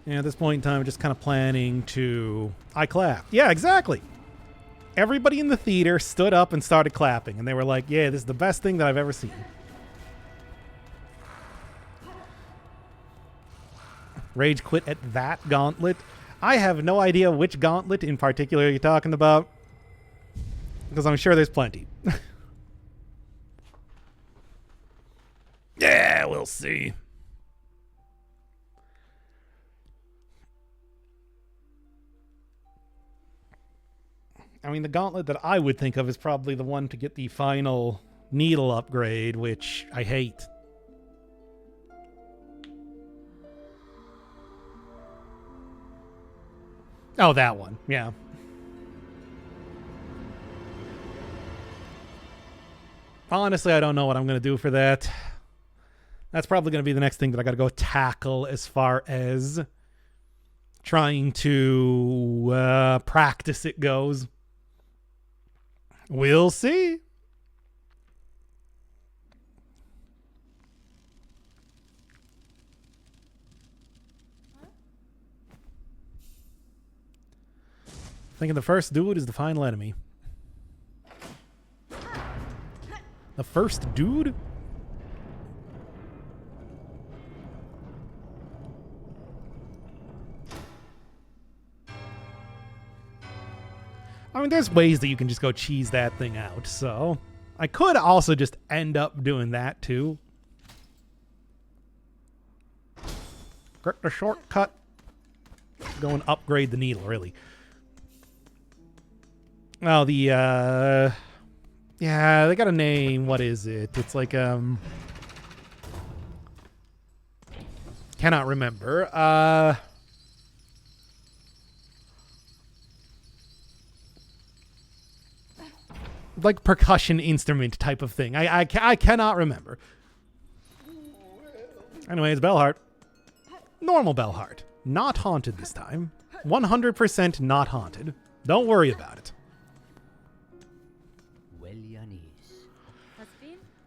And at this point in time, I'm just kind of planning to... I clapped. Yeah, exactly. Everybody in the theater stood up and started clapping. And they were like, yeah, this is the best thing that I've ever seen. Rage quit at that gauntlet. I have no idea which gauntlet in particular you're talking about. Because I'm sure there's plenty. Yeah, we'll see. I mean, the gauntlet that I would think of is probably the one to get the final needle upgrade, which I hate. Oh, that one. Yeah. Honestly, I don't know what I'm going to do for that. That's probably going to be the next thing that I got to go tackle as far as trying to practice it goes. We'll see. Thinking the first dude is the final enemy. The first dude? I mean, there's ways that you can just go cheese that thing out, so I could also just end up doing that too. Get the shortcut. Go and upgrade the needle, really. Oh, the, yeah, they got a name. What is it? It's like, cannot remember. Like percussion instrument type of thing. I cannot remember. Anyways, Bellheart. Normal Bellheart. Not haunted this time. 100% not haunted. Don't worry about it.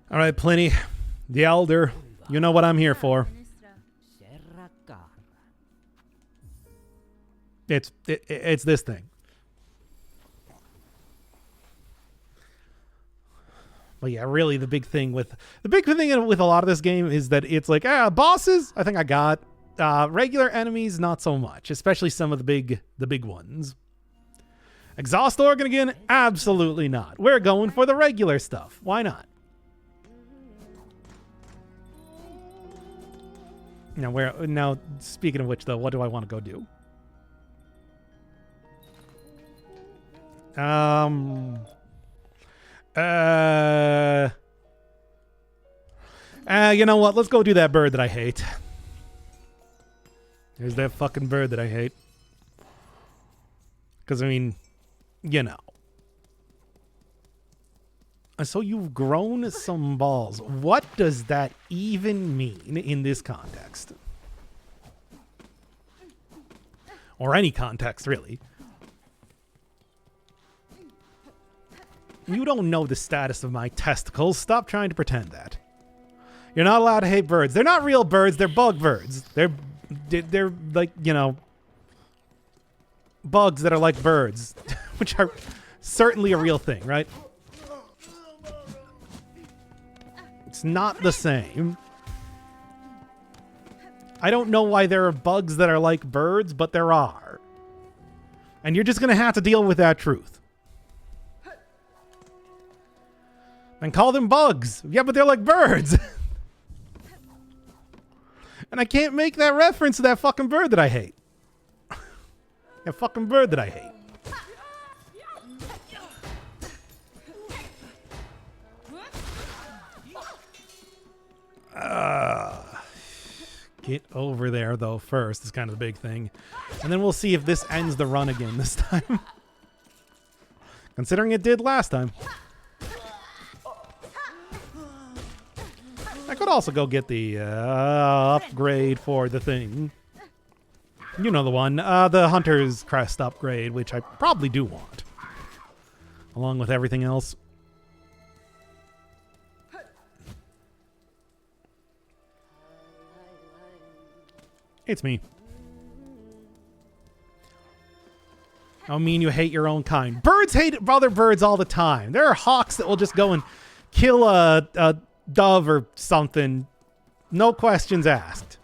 All right, Pliny. The Elder. You know what I'm here for. It's this thing. But yeah, really the big thing with a lot of this game is that it's like, bosses, I think I got. Regular enemies, not so much, especially some of the big ones. Exhaust organ again? Absolutely not. We're going for the regular stuff. Why not? Now speaking of which though, what do I want to go do? You know what? Let's go do that bird that I hate. There's that fucking bird that I hate. Because, I mean, you know. So you've grown some balls. What does that even mean in this context? Or any context, really. You don't know the status of my testicles. Stop trying to pretend that. You're not allowed to hate birds. They're not real birds. They're bug birds. They're like, you know, bugs that are like birds, which are certainly a real thing, right? It's not the same. I don't know why there are bugs that are like birds, but there are. And you're just going to have to deal with that truth. And call them bugs. Yeah, but they're like birds. And I can't make that reference to that fucking bird that I hate. That fucking bird that I hate. Get over there, though, first is kind of the big thing. And then we'll see if this ends the run again this time. Considering it did last time. I could also go get the upgrade for the thing. You know the one. The Hunter's Crest upgrade, which I probably do want. Along with everything else. It's me. I mean you hate your own kind. Birds hate other birds all the time. There are hawks that will just go and kill a dove or something. No questions asked.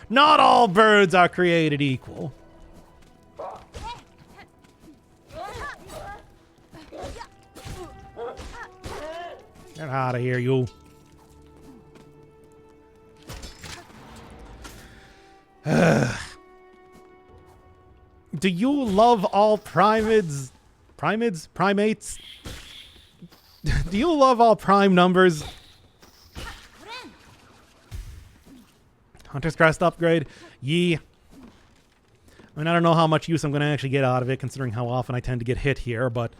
Not all birds are created equal. Get out of here, you. Do you love all primates? Primates? Do you love all prime numbers? Hunter's Crest upgrade? Yeah. I mean, I don't know how much use I'm going to actually get out of it, considering how often I tend to get hit here, but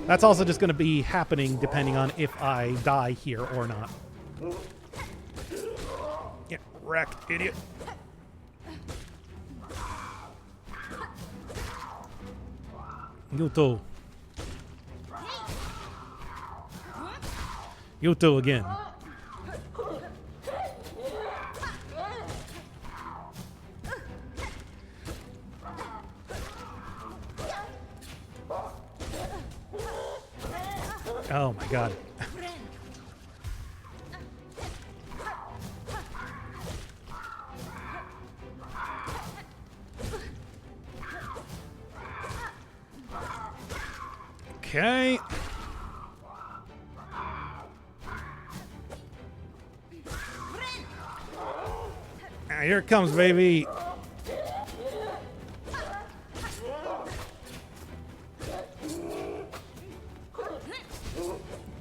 that's also just going to be happening depending on if I die here or not. Get wrecked, idiot. You too. You too again. Oh my god. Okay. Here it comes, baby.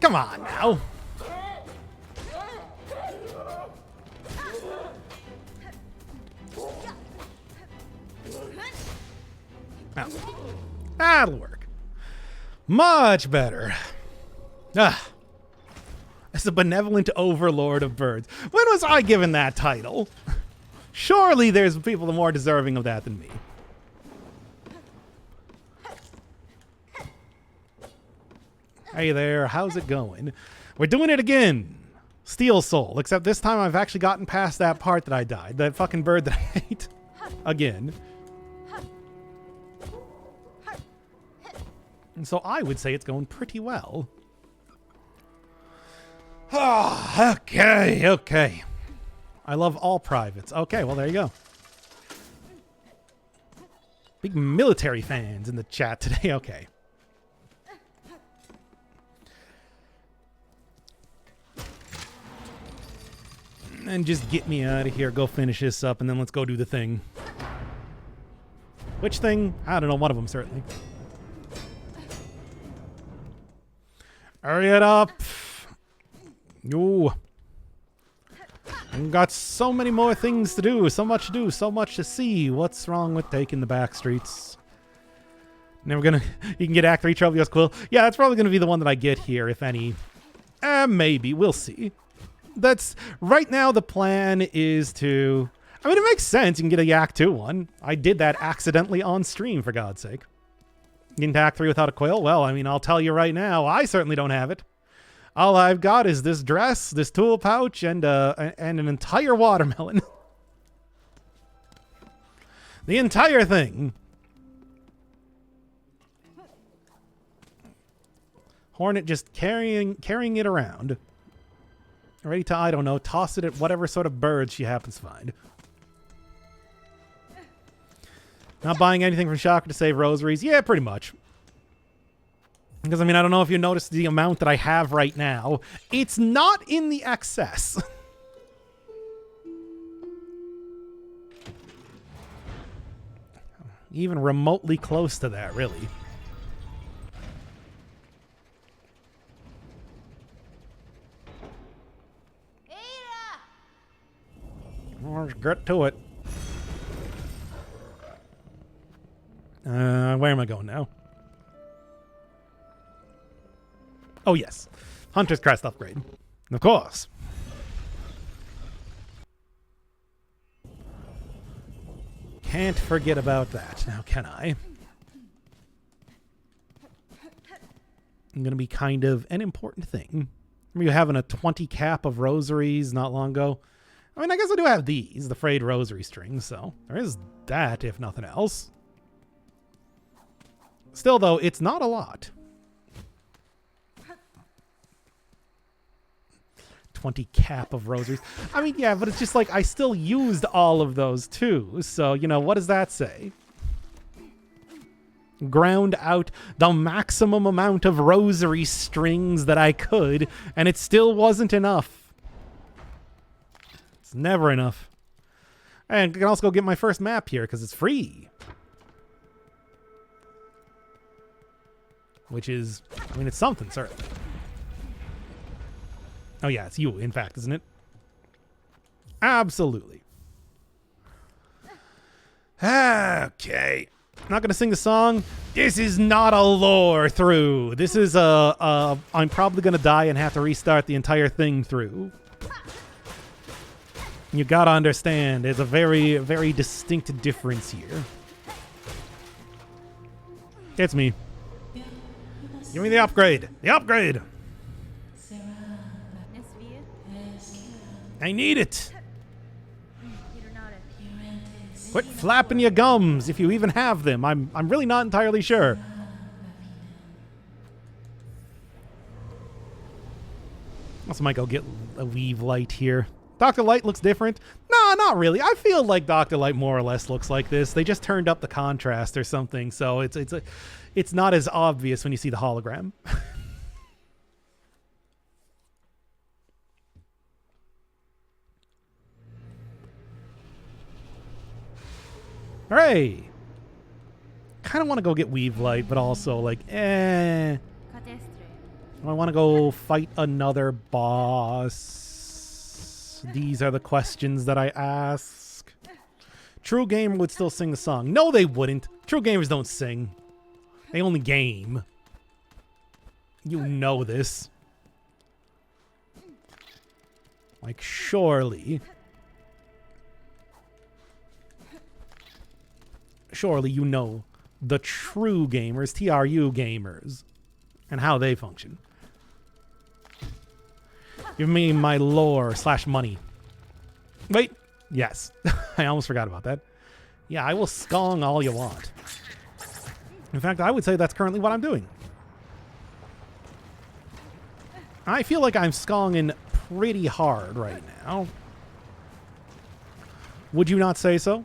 Come on now. Now, that'll work. Much better. As the benevolent overlord of birds. When was I given that title? Surely there's people more deserving of that than me. Hey there, how's it going? We're doing it again. Steel Soul, except this time I've actually gotten past that part that I died. That fucking bird that I hate. Again. And so I would say it's going pretty well. Oh, okay. I love all privates. Okay, well, there you go. Big military fans in the chat today. Okay. And just get me out of here. Go finish this up, and then let's go do the thing. Which thing? I don't know. One of them, certainly. Hurry it up. Ooh. I've got so many more things to do. So much to do. So much to see. What's wrong with taking the back streets? Never gonna... You can get Act 3 Trophy. That's cool. Yeah, that's probably gonna be the one that I get here, if any. Maybe. We'll see. That's... Right now, the plan is to... I mean, it makes sense. You can get a Yak 2 one. I did that accidentally on stream, for God's sake. Getting to Act 3 without a quill? Well, I mean, I'll tell you right now, I certainly don't have it. All I've got is this dress, this tool pouch, and an entire watermelon. The entire thing. Hornet just carrying it around. Ready to, I don't know, toss it at whatever sort of bird she happens to find. Not buying anything from Shocker to save rosaries? Yeah, pretty much. Because, I mean, I don't know if you noticed the amount that I have right now. It's not in the excess. Even remotely close to that, really. Let's get to it. Where am I going now? Oh, yes. Hunter's Crest upgrade. Of course. Can't forget about that. Now, can I? I'm going to be kind of an important thing. Remember you having a 20 cap of rosaries not long ago? I mean, I guess I do have these, the frayed rosary strings, so there is that, if nothing else. Still, though, it's not a lot. 20 cap of rosaries. I mean, yeah, but it's just like I still used all of those, too. So, you know, what does that say? Ground out the maximum amount of rosary strings that I could, and it still wasn't enough. It's never enough. And I can also go get my first map here because it's free. Which is, I mean, it's something, certainly. Oh, yeah, it's you, in fact, isn't it? Absolutely. Okay. Not going to sing the song. This is not a lore through. This is I'm probably going to die and have to restart the entire thing through. You got to understand, there's a very, very distinct difference here. It's me. Give me the upgrade. The upgrade. I need it. Quit flapping your gums if you even have them. I'm really not entirely sure. Also might go get a Weave Light here. Dr. Light looks different. No, not really. I feel like Dr. Light more or less looks like this. They just turned up the contrast or something, so it's not as obvious when you see the hologram. Hooray! Kind of want to go get Weave Light, but also like, I want to go fight another boss. These are the questions that I ask. True gamer would still sing the song. No, they wouldn't. True gamers don't sing. They only game. You know this. Like, surely. Surely you know the true gamers, TRU gamers, and how they function. Give me my lore / money. Wait. Yes. I almost forgot about that. Yeah, I will skong all you want. In fact, I would say that's currently what I'm doing. I feel like I'm skonging pretty hard right now. Would you not say so?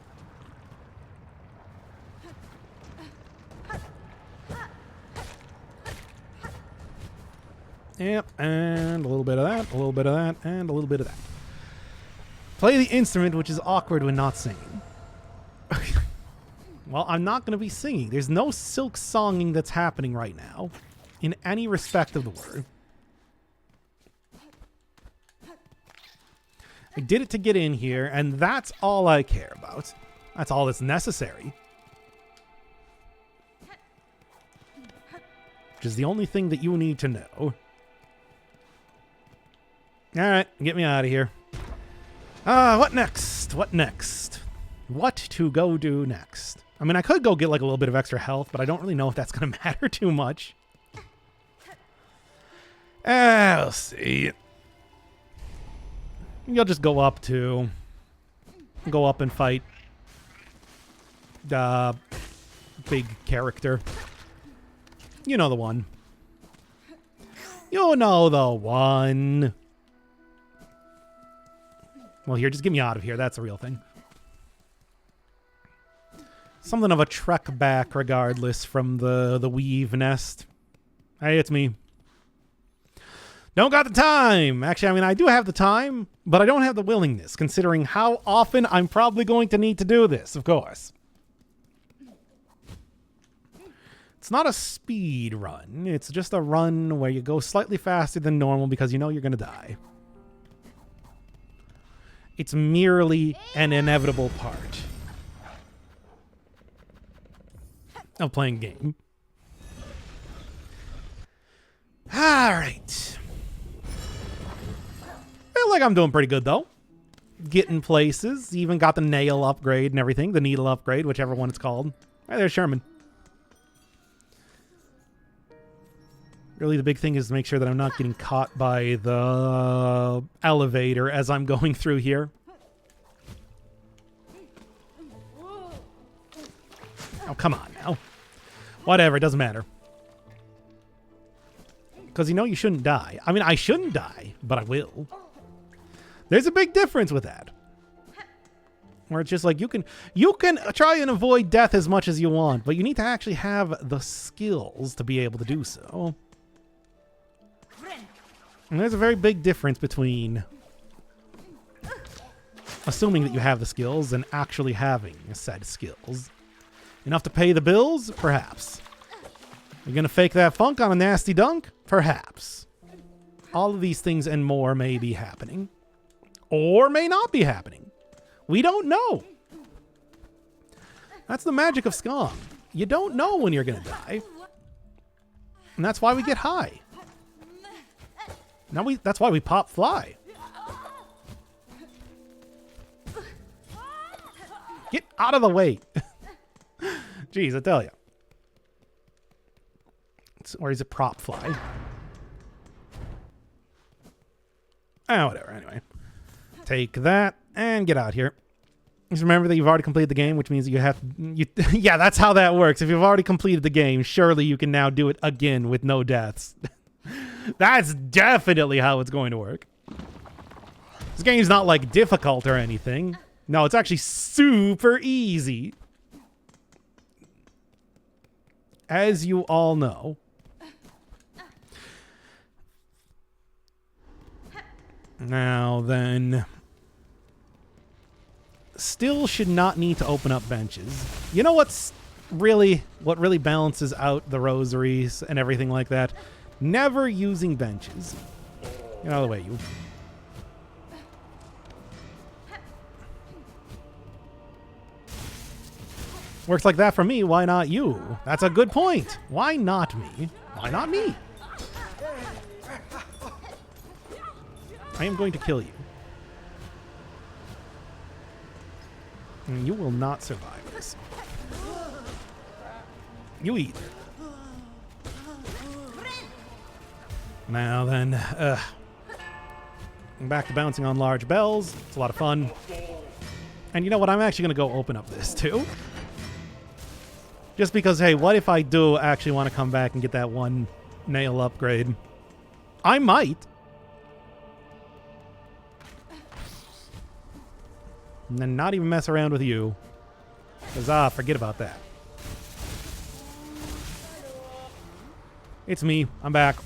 Yep, and a little bit of that, a little bit of that, and a little bit of that. Play the instrument, which is awkward when not singing. Well, I'm not going to be singing. There's no silk songing that's happening right now, in any respect of the word. I did it to get in here, and that's all I care about. That's all that's necessary. Which is the only thing that you need to know. Alright, get me out of here. What next? What next? what to go do next. I mean, I could go get like a little bit of extra health, but I don't really know if that's going to matter too much. We'll see. You'll just go up and fight the big character. You know the one. You know the one. Well, here, just get me out of here. That's the real thing. Something of a trek back, regardless, from the weave nest. Hey, it's me. Don't got the time. Actually, I mean, I do have the time, but I don't have the willingness, considering how often I'm probably going to need to do this, of course. It's not a speed run. It's just a run where you go slightly faster than normal because you know you're going to die. It's merely an inevitable part of playing game. All right. Feel like I'm doing pretty good, though. Getting places. Even got the nail upgrade and everything. The needle upgrade, whichever one it's called. Hey, there's Sherman. Really, the big thing is to make sure that I'm not getting caught by the elevator as I'm going through here. Oh, come on now. Whatever, it doesn't matter. Because you know you shouldn't die. I mean, I shouldn't die, but I will. There's a big difference with that. Where it's just like you can try and avoid death as much as you want, but you need to actually have the skills to be able to do so. And there's a very big difference between assuming that you have the skills and actually having said skills. Enough to pay the bills? Perhaps. You're going to fake that funk on a nasty dunk? Perhaps. All of these things and more may be happening. Or may not be happening. We don't know. That's the magic of Skong. You don't know when you're going to die. And that's why we get high. That's why we pop fly. Get out of the way. Jeez, I tell you. Or is it prop fly? Whatever, anyway. Take that and get out here. Just remember that you've already completed the game, which means that you have... yeah, that's how that works. If you've already completed the game, surely you can now do it again with no deaths. That's definitely how it's going to work. This game's not, like, difficult or anything. No, it's actually super easy. As you all know. Now then... Still should not need to open up benches. You know what really balances out the rosaries and everything like that? Never using benches. Get out of the way, you. Works like that for me, why not you? That's a good point. Why not me? Why not me? I am going to kill you. And you will not survive this. You eat. Now then, back to bouncing on large bells. It's a lot of fun. And you know what? I'm actually going to go open up this too. Just because, hey, what if I do actually want to come back and get that one nail upgrade? I might. And then not even mess around with you. Because, forget about that. It's me. I'm back.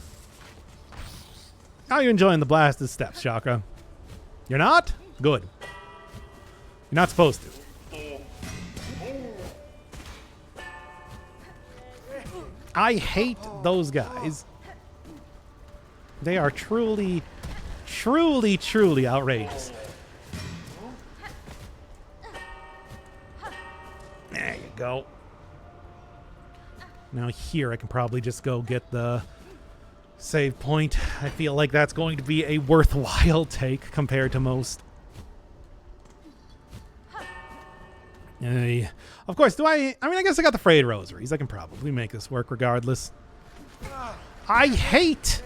How are you enjoying the blasted steps, Chakra? You're not? Good. You're not supposed to. I hate those guys. They are truly, truly, truly outrageous. There you go. Now here I can probably just go get the save point. I feel like that's going to be a worthwhile take compared to most. Of course, I mean, I guess I got the frayed rosaries. I can probably make this work regardless. I hate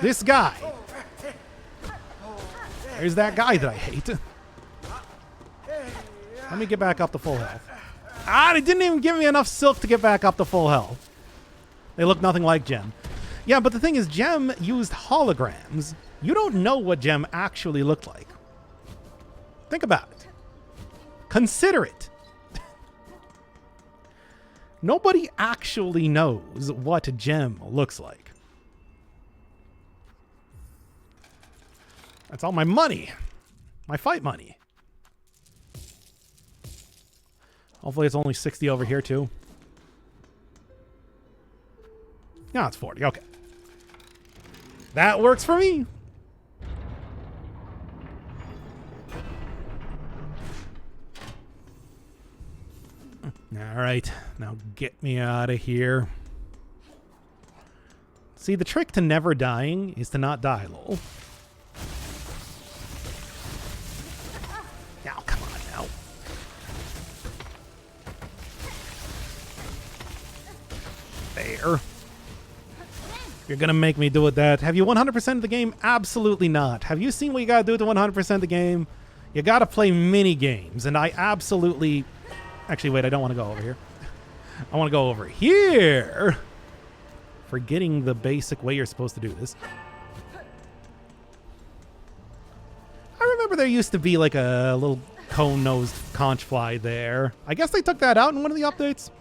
this guy. There's that guy that I hate. Let me get back up to full health. They didn't even give me enough silk to get back up to full health. They look nothing like Gem. Yeah, but the thing is, Gem used holograms. You don't know what Gem actually looked like. Think about it. Consider it. Nobody actually knows what Gem looks like. That's all my money. My fight money. Hopefully it's only 60 over here too. No, it's 40. Okay. That works for me. All right. Now get me out of here. See, the trick to never dying is to not die, lol. Now, come on now. There. You're gonna make me do it that. Have you 100%ed the game? Absolutely not. Have you seen what you gotta do to 100% the game? You gotta play mini games, and I absolutely... Actually, wait, I don't want to go over here. I want to go over here. Forgetting the basic way you're supposed to do this. I remember there used to be like a little cone-nosed conch fly there. I guess they took that out in one of the updates.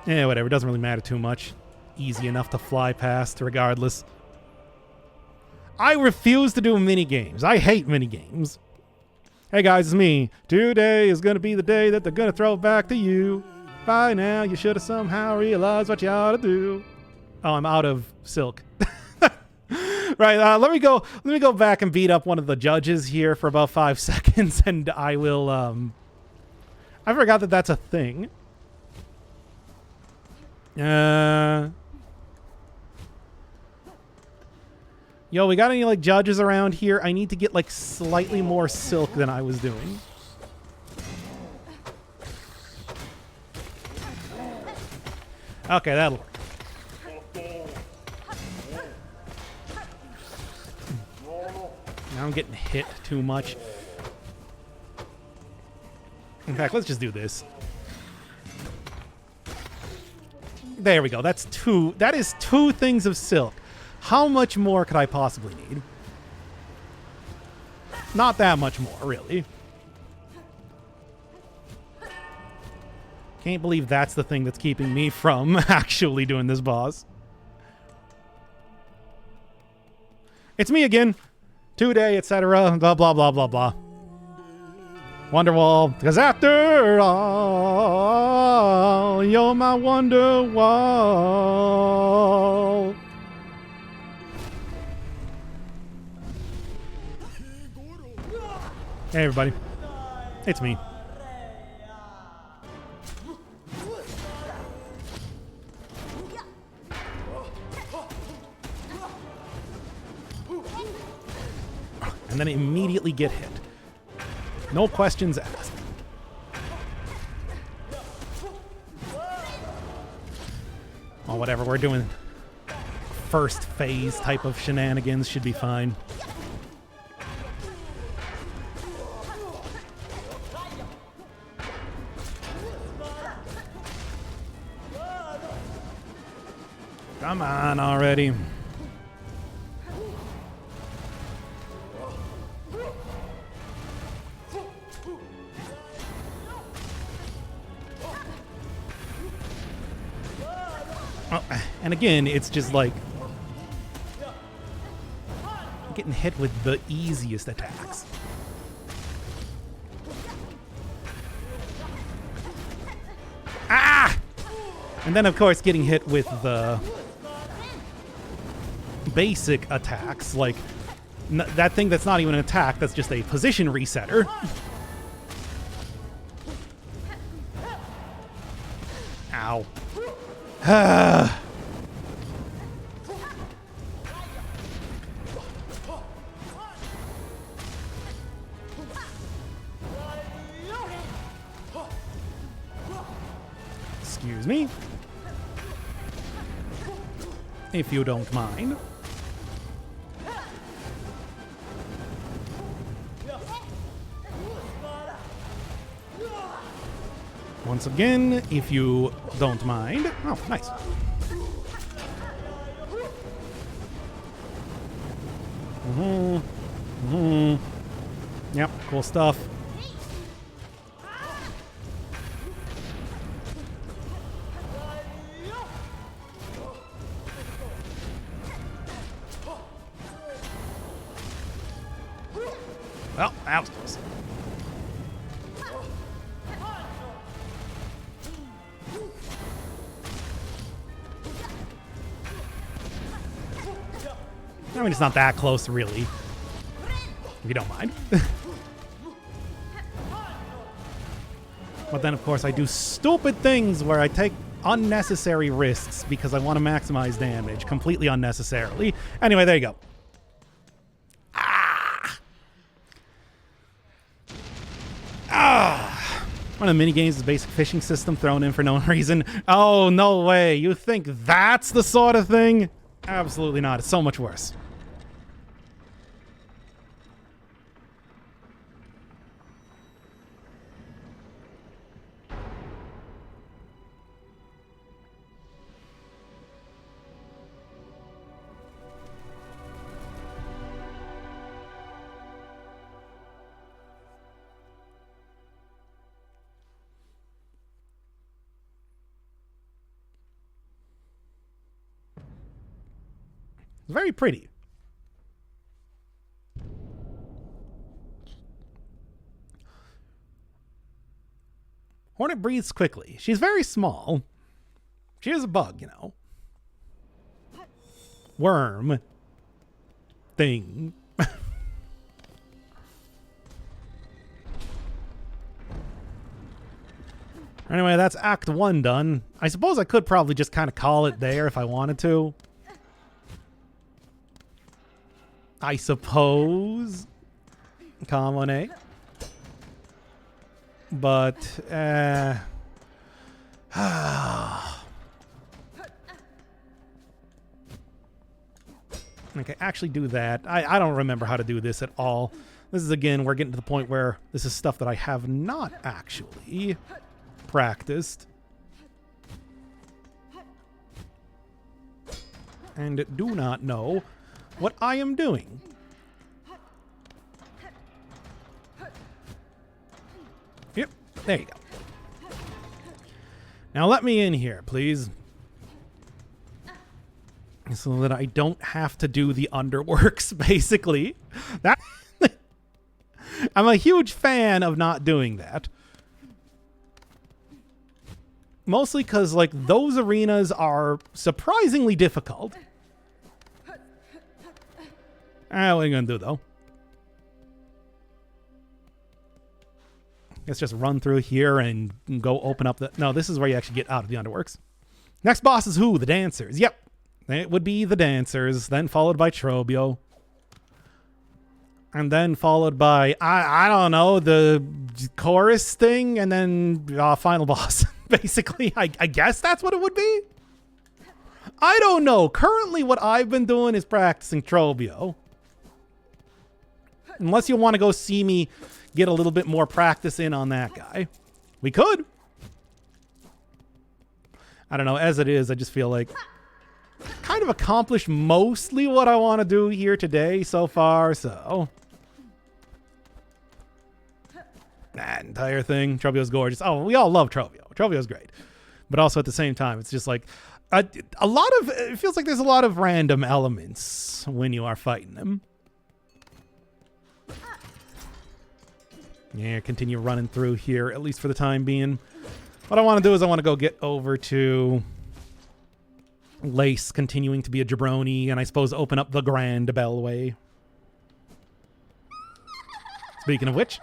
Yeah, whatever. It doesn't really matter too much. Easy enough to fly past regardless. I refuse to do mini games. I hate mini games. Hey guys, it's me. Today is going to be the day that they're going to throw it back to you. By now, you should have somehow realized what you ought to do. Oh, I'm out of silk. Right, let me go back and beat up one of the judges here for about 5 seconds, and I will, I forgot that that's a thing. Yo, we got any, like, judges around here? I need to get, like, slightly more silk than I was doing. Okay, that'll work. Now I'm getting hit too much. In fact, let's just do this. There we go. That is 2 things of silk. How much more could I possibly need? Not that much more, really. Can't believe that's the thing that's keeping me from actually doing this boss. It's me again. Today, etc. Blah, blah, blah, blah, blah. Wonderwall. Because after all, you're my Wonderwall. Hey everybody, it's me. And then immediately get hit. No questions asked. Oh, whatever, we're doing first phase type of shenanigans, should be fine. Come on already. Oh, and again, it's just like getting hit with the easiest attacks. Ah! And then, of course, getting hit with the basic attacks, like that thing that's not even an attack, that's just a position resetter. Ow. Excuse me. If you don't mind. Once again, if you don't mind. Oh, nice. Yep, cool stuff. Well, that was close. I mean, it's not that close, really. If you don't mind. But then, of course, I do stupid things where I take unnecessary risks because I want to maximize damage completely unnecessarily. Anyway, there you go. One of the minigames is a basic fishing system thrown in for no reason. Oh, no way. You think that's the sort of thing? Absolutely not. It's so much worse. It's very pretty. Hornet breathes quickly. She's very small. She is a bug, you know. Worm. Thing. Anyway, that's Act 1 done. I suppose I could probably just kind of call it there if I wanted to. I suppose. Come on, eh? But, okay, actually do that. I don't remember how to do this at all. This is, again, we're getting to the point where this is stuff that I have not actually practiced. And do not know what I am doing. Yep, there you go. Now let me in here, please. So that I don't have to do the underworks, basically. That I'm a huge fan of not doing that. Mostly because, like, those arenas are surprisingly difficult. What are you gonna do, though? Let's just run through here and go open up the... No, this is where you actually get out of the underworks. Next boss is who? The dancers. Yep. It would be the dancers, then followed by Trobio. And then followed by, I don't know, the chorus thing, and then final boss. Basically, I guess that's what it would be? I don't know. Currently, what I've been doing is practicing Trobio. Unless you want to go see me get a little bit more practice in on that guy. We could. I don't know. As it is, I just feel like kind of accomplished mostly what I want to do here today so far, so. That entire thing. Trobio's gorgeous. Oh, we all love Trobio. Trobio's great. But also at the same time, it's just like a lot of, it feels like there's a lot of random elements when you are fighting them. Yeah, continue running through here, at least for the time being. What I want to do is I want to go get over to Lace continuing to be a jabroni, and I suppose open up the Grand Bellway. Speaking of which.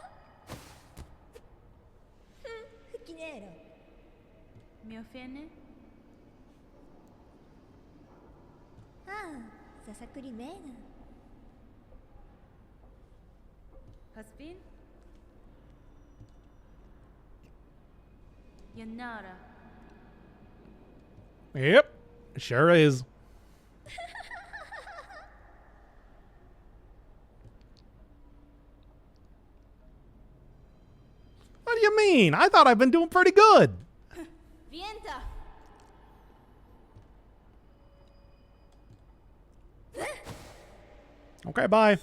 Husband? Yanara. Yep, sure is. What do you mean? I thought I've been doing pretty good. Vienta. Okay, bye.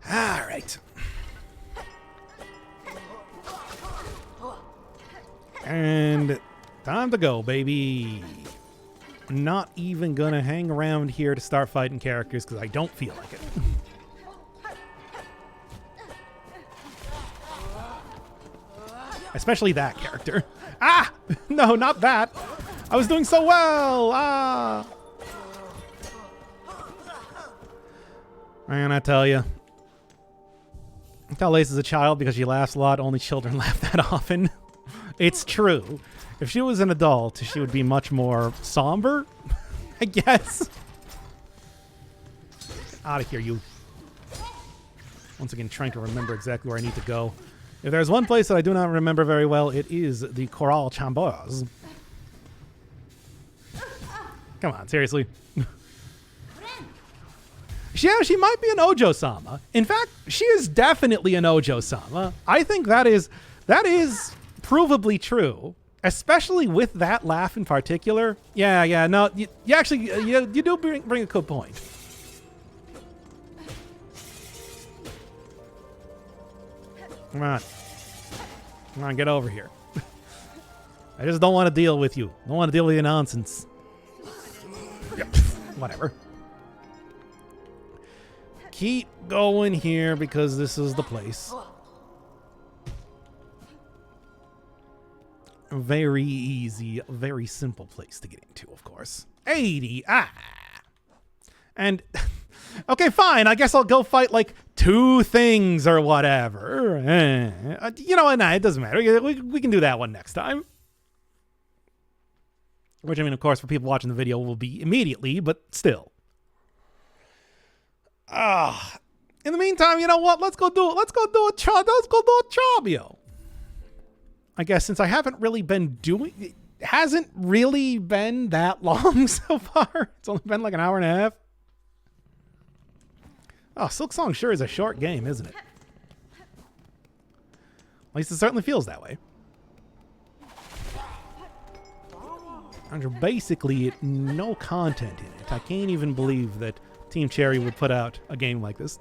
All right. And time to go, baby. I'm not even gonna hang around here to start fighting characters because I don't feel like it. Especially that character. Ah! No, not that. I was doing so well. Ah! Man, I tell you. I tell Lace is a child because she laughs a lot. Only children laugh that often. It's true. If she was an adult, she would be much more somber, I guess. Out of here, you. Once again, trying to remember exactly where I need to go. If there's one place that I do not remember very well, it is the Coral Chambers. Come on, seriously. Yeah, she might be an Ojo-sama. In fact, she is definitely an Ojo-sama. I think that is provably true, especially with that laugh in particular. Yeah, no, you actually, you do bring a good point. Come on, get over here. I just don't want to deal with you. Don't want to deal with your nonsense. Yep, whatever. Keep going here because this is the place. A very easy, very simple place to get into, of course. 80. And okay, fine. I guess I'll go fight like 2 things or whatever. You know what? Nah, it doesn't matter. We can do that one next time. Which, I mean, of course, for people watching the video will be immediately, but still. In the meantime, you know what? Let's go do a Chabio. I guess since I haven't really been doing it, hasn't really been that long so far. It's only been like an hour and a half. Oh, Silksong sure is a short game, isn't it? At least it certainly feels that way. And there's basically no content in it. I can't even believe that Team Cherry would put out a game like this.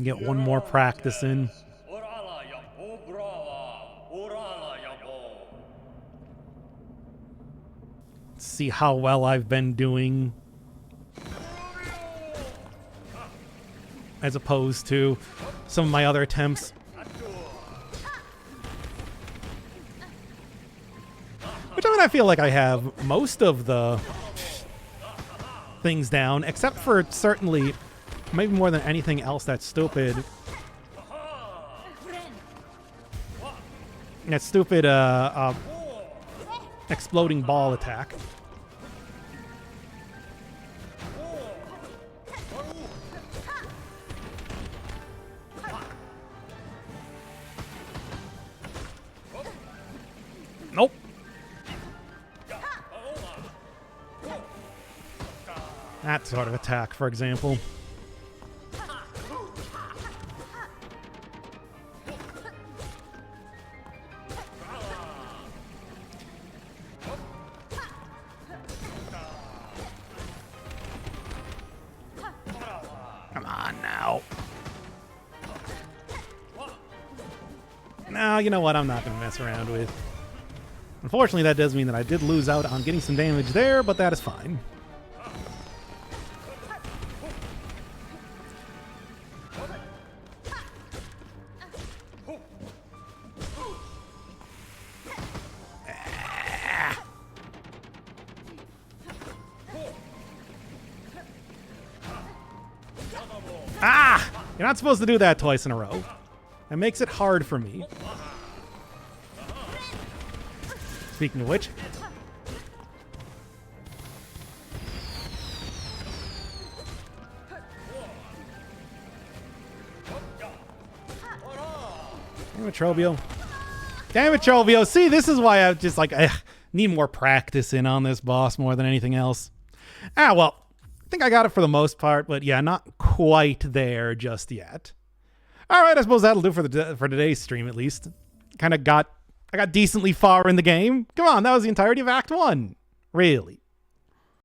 Get one more practice in. See how well I've been doing. As opposed to some of my other attempts. Which, I mean, I feel like I have most of the things down, except for certainly, maybe more than anything else that's stupid. That stupid exploding ball attack. Nope. That sort of attack, for example. Come on now. No, you know what? I'm not going to mess around with. Unfortunately, that does mean that I did lose out on getting some damage there, but that is fine. You're not supposed to do that twice in a row. That makes it hard for me. Speaking of which, Damn it, Trovio. Damn it, Trovio. See, this is why I just like, need more practice in on this boss more than anything else. Well, I think I got it for the most part, but yeah, not quite there just yet. All right, I suppose that'll do for today's stream at least. I got decently far in the game. Come on, that was the entirety of Act 1. Really.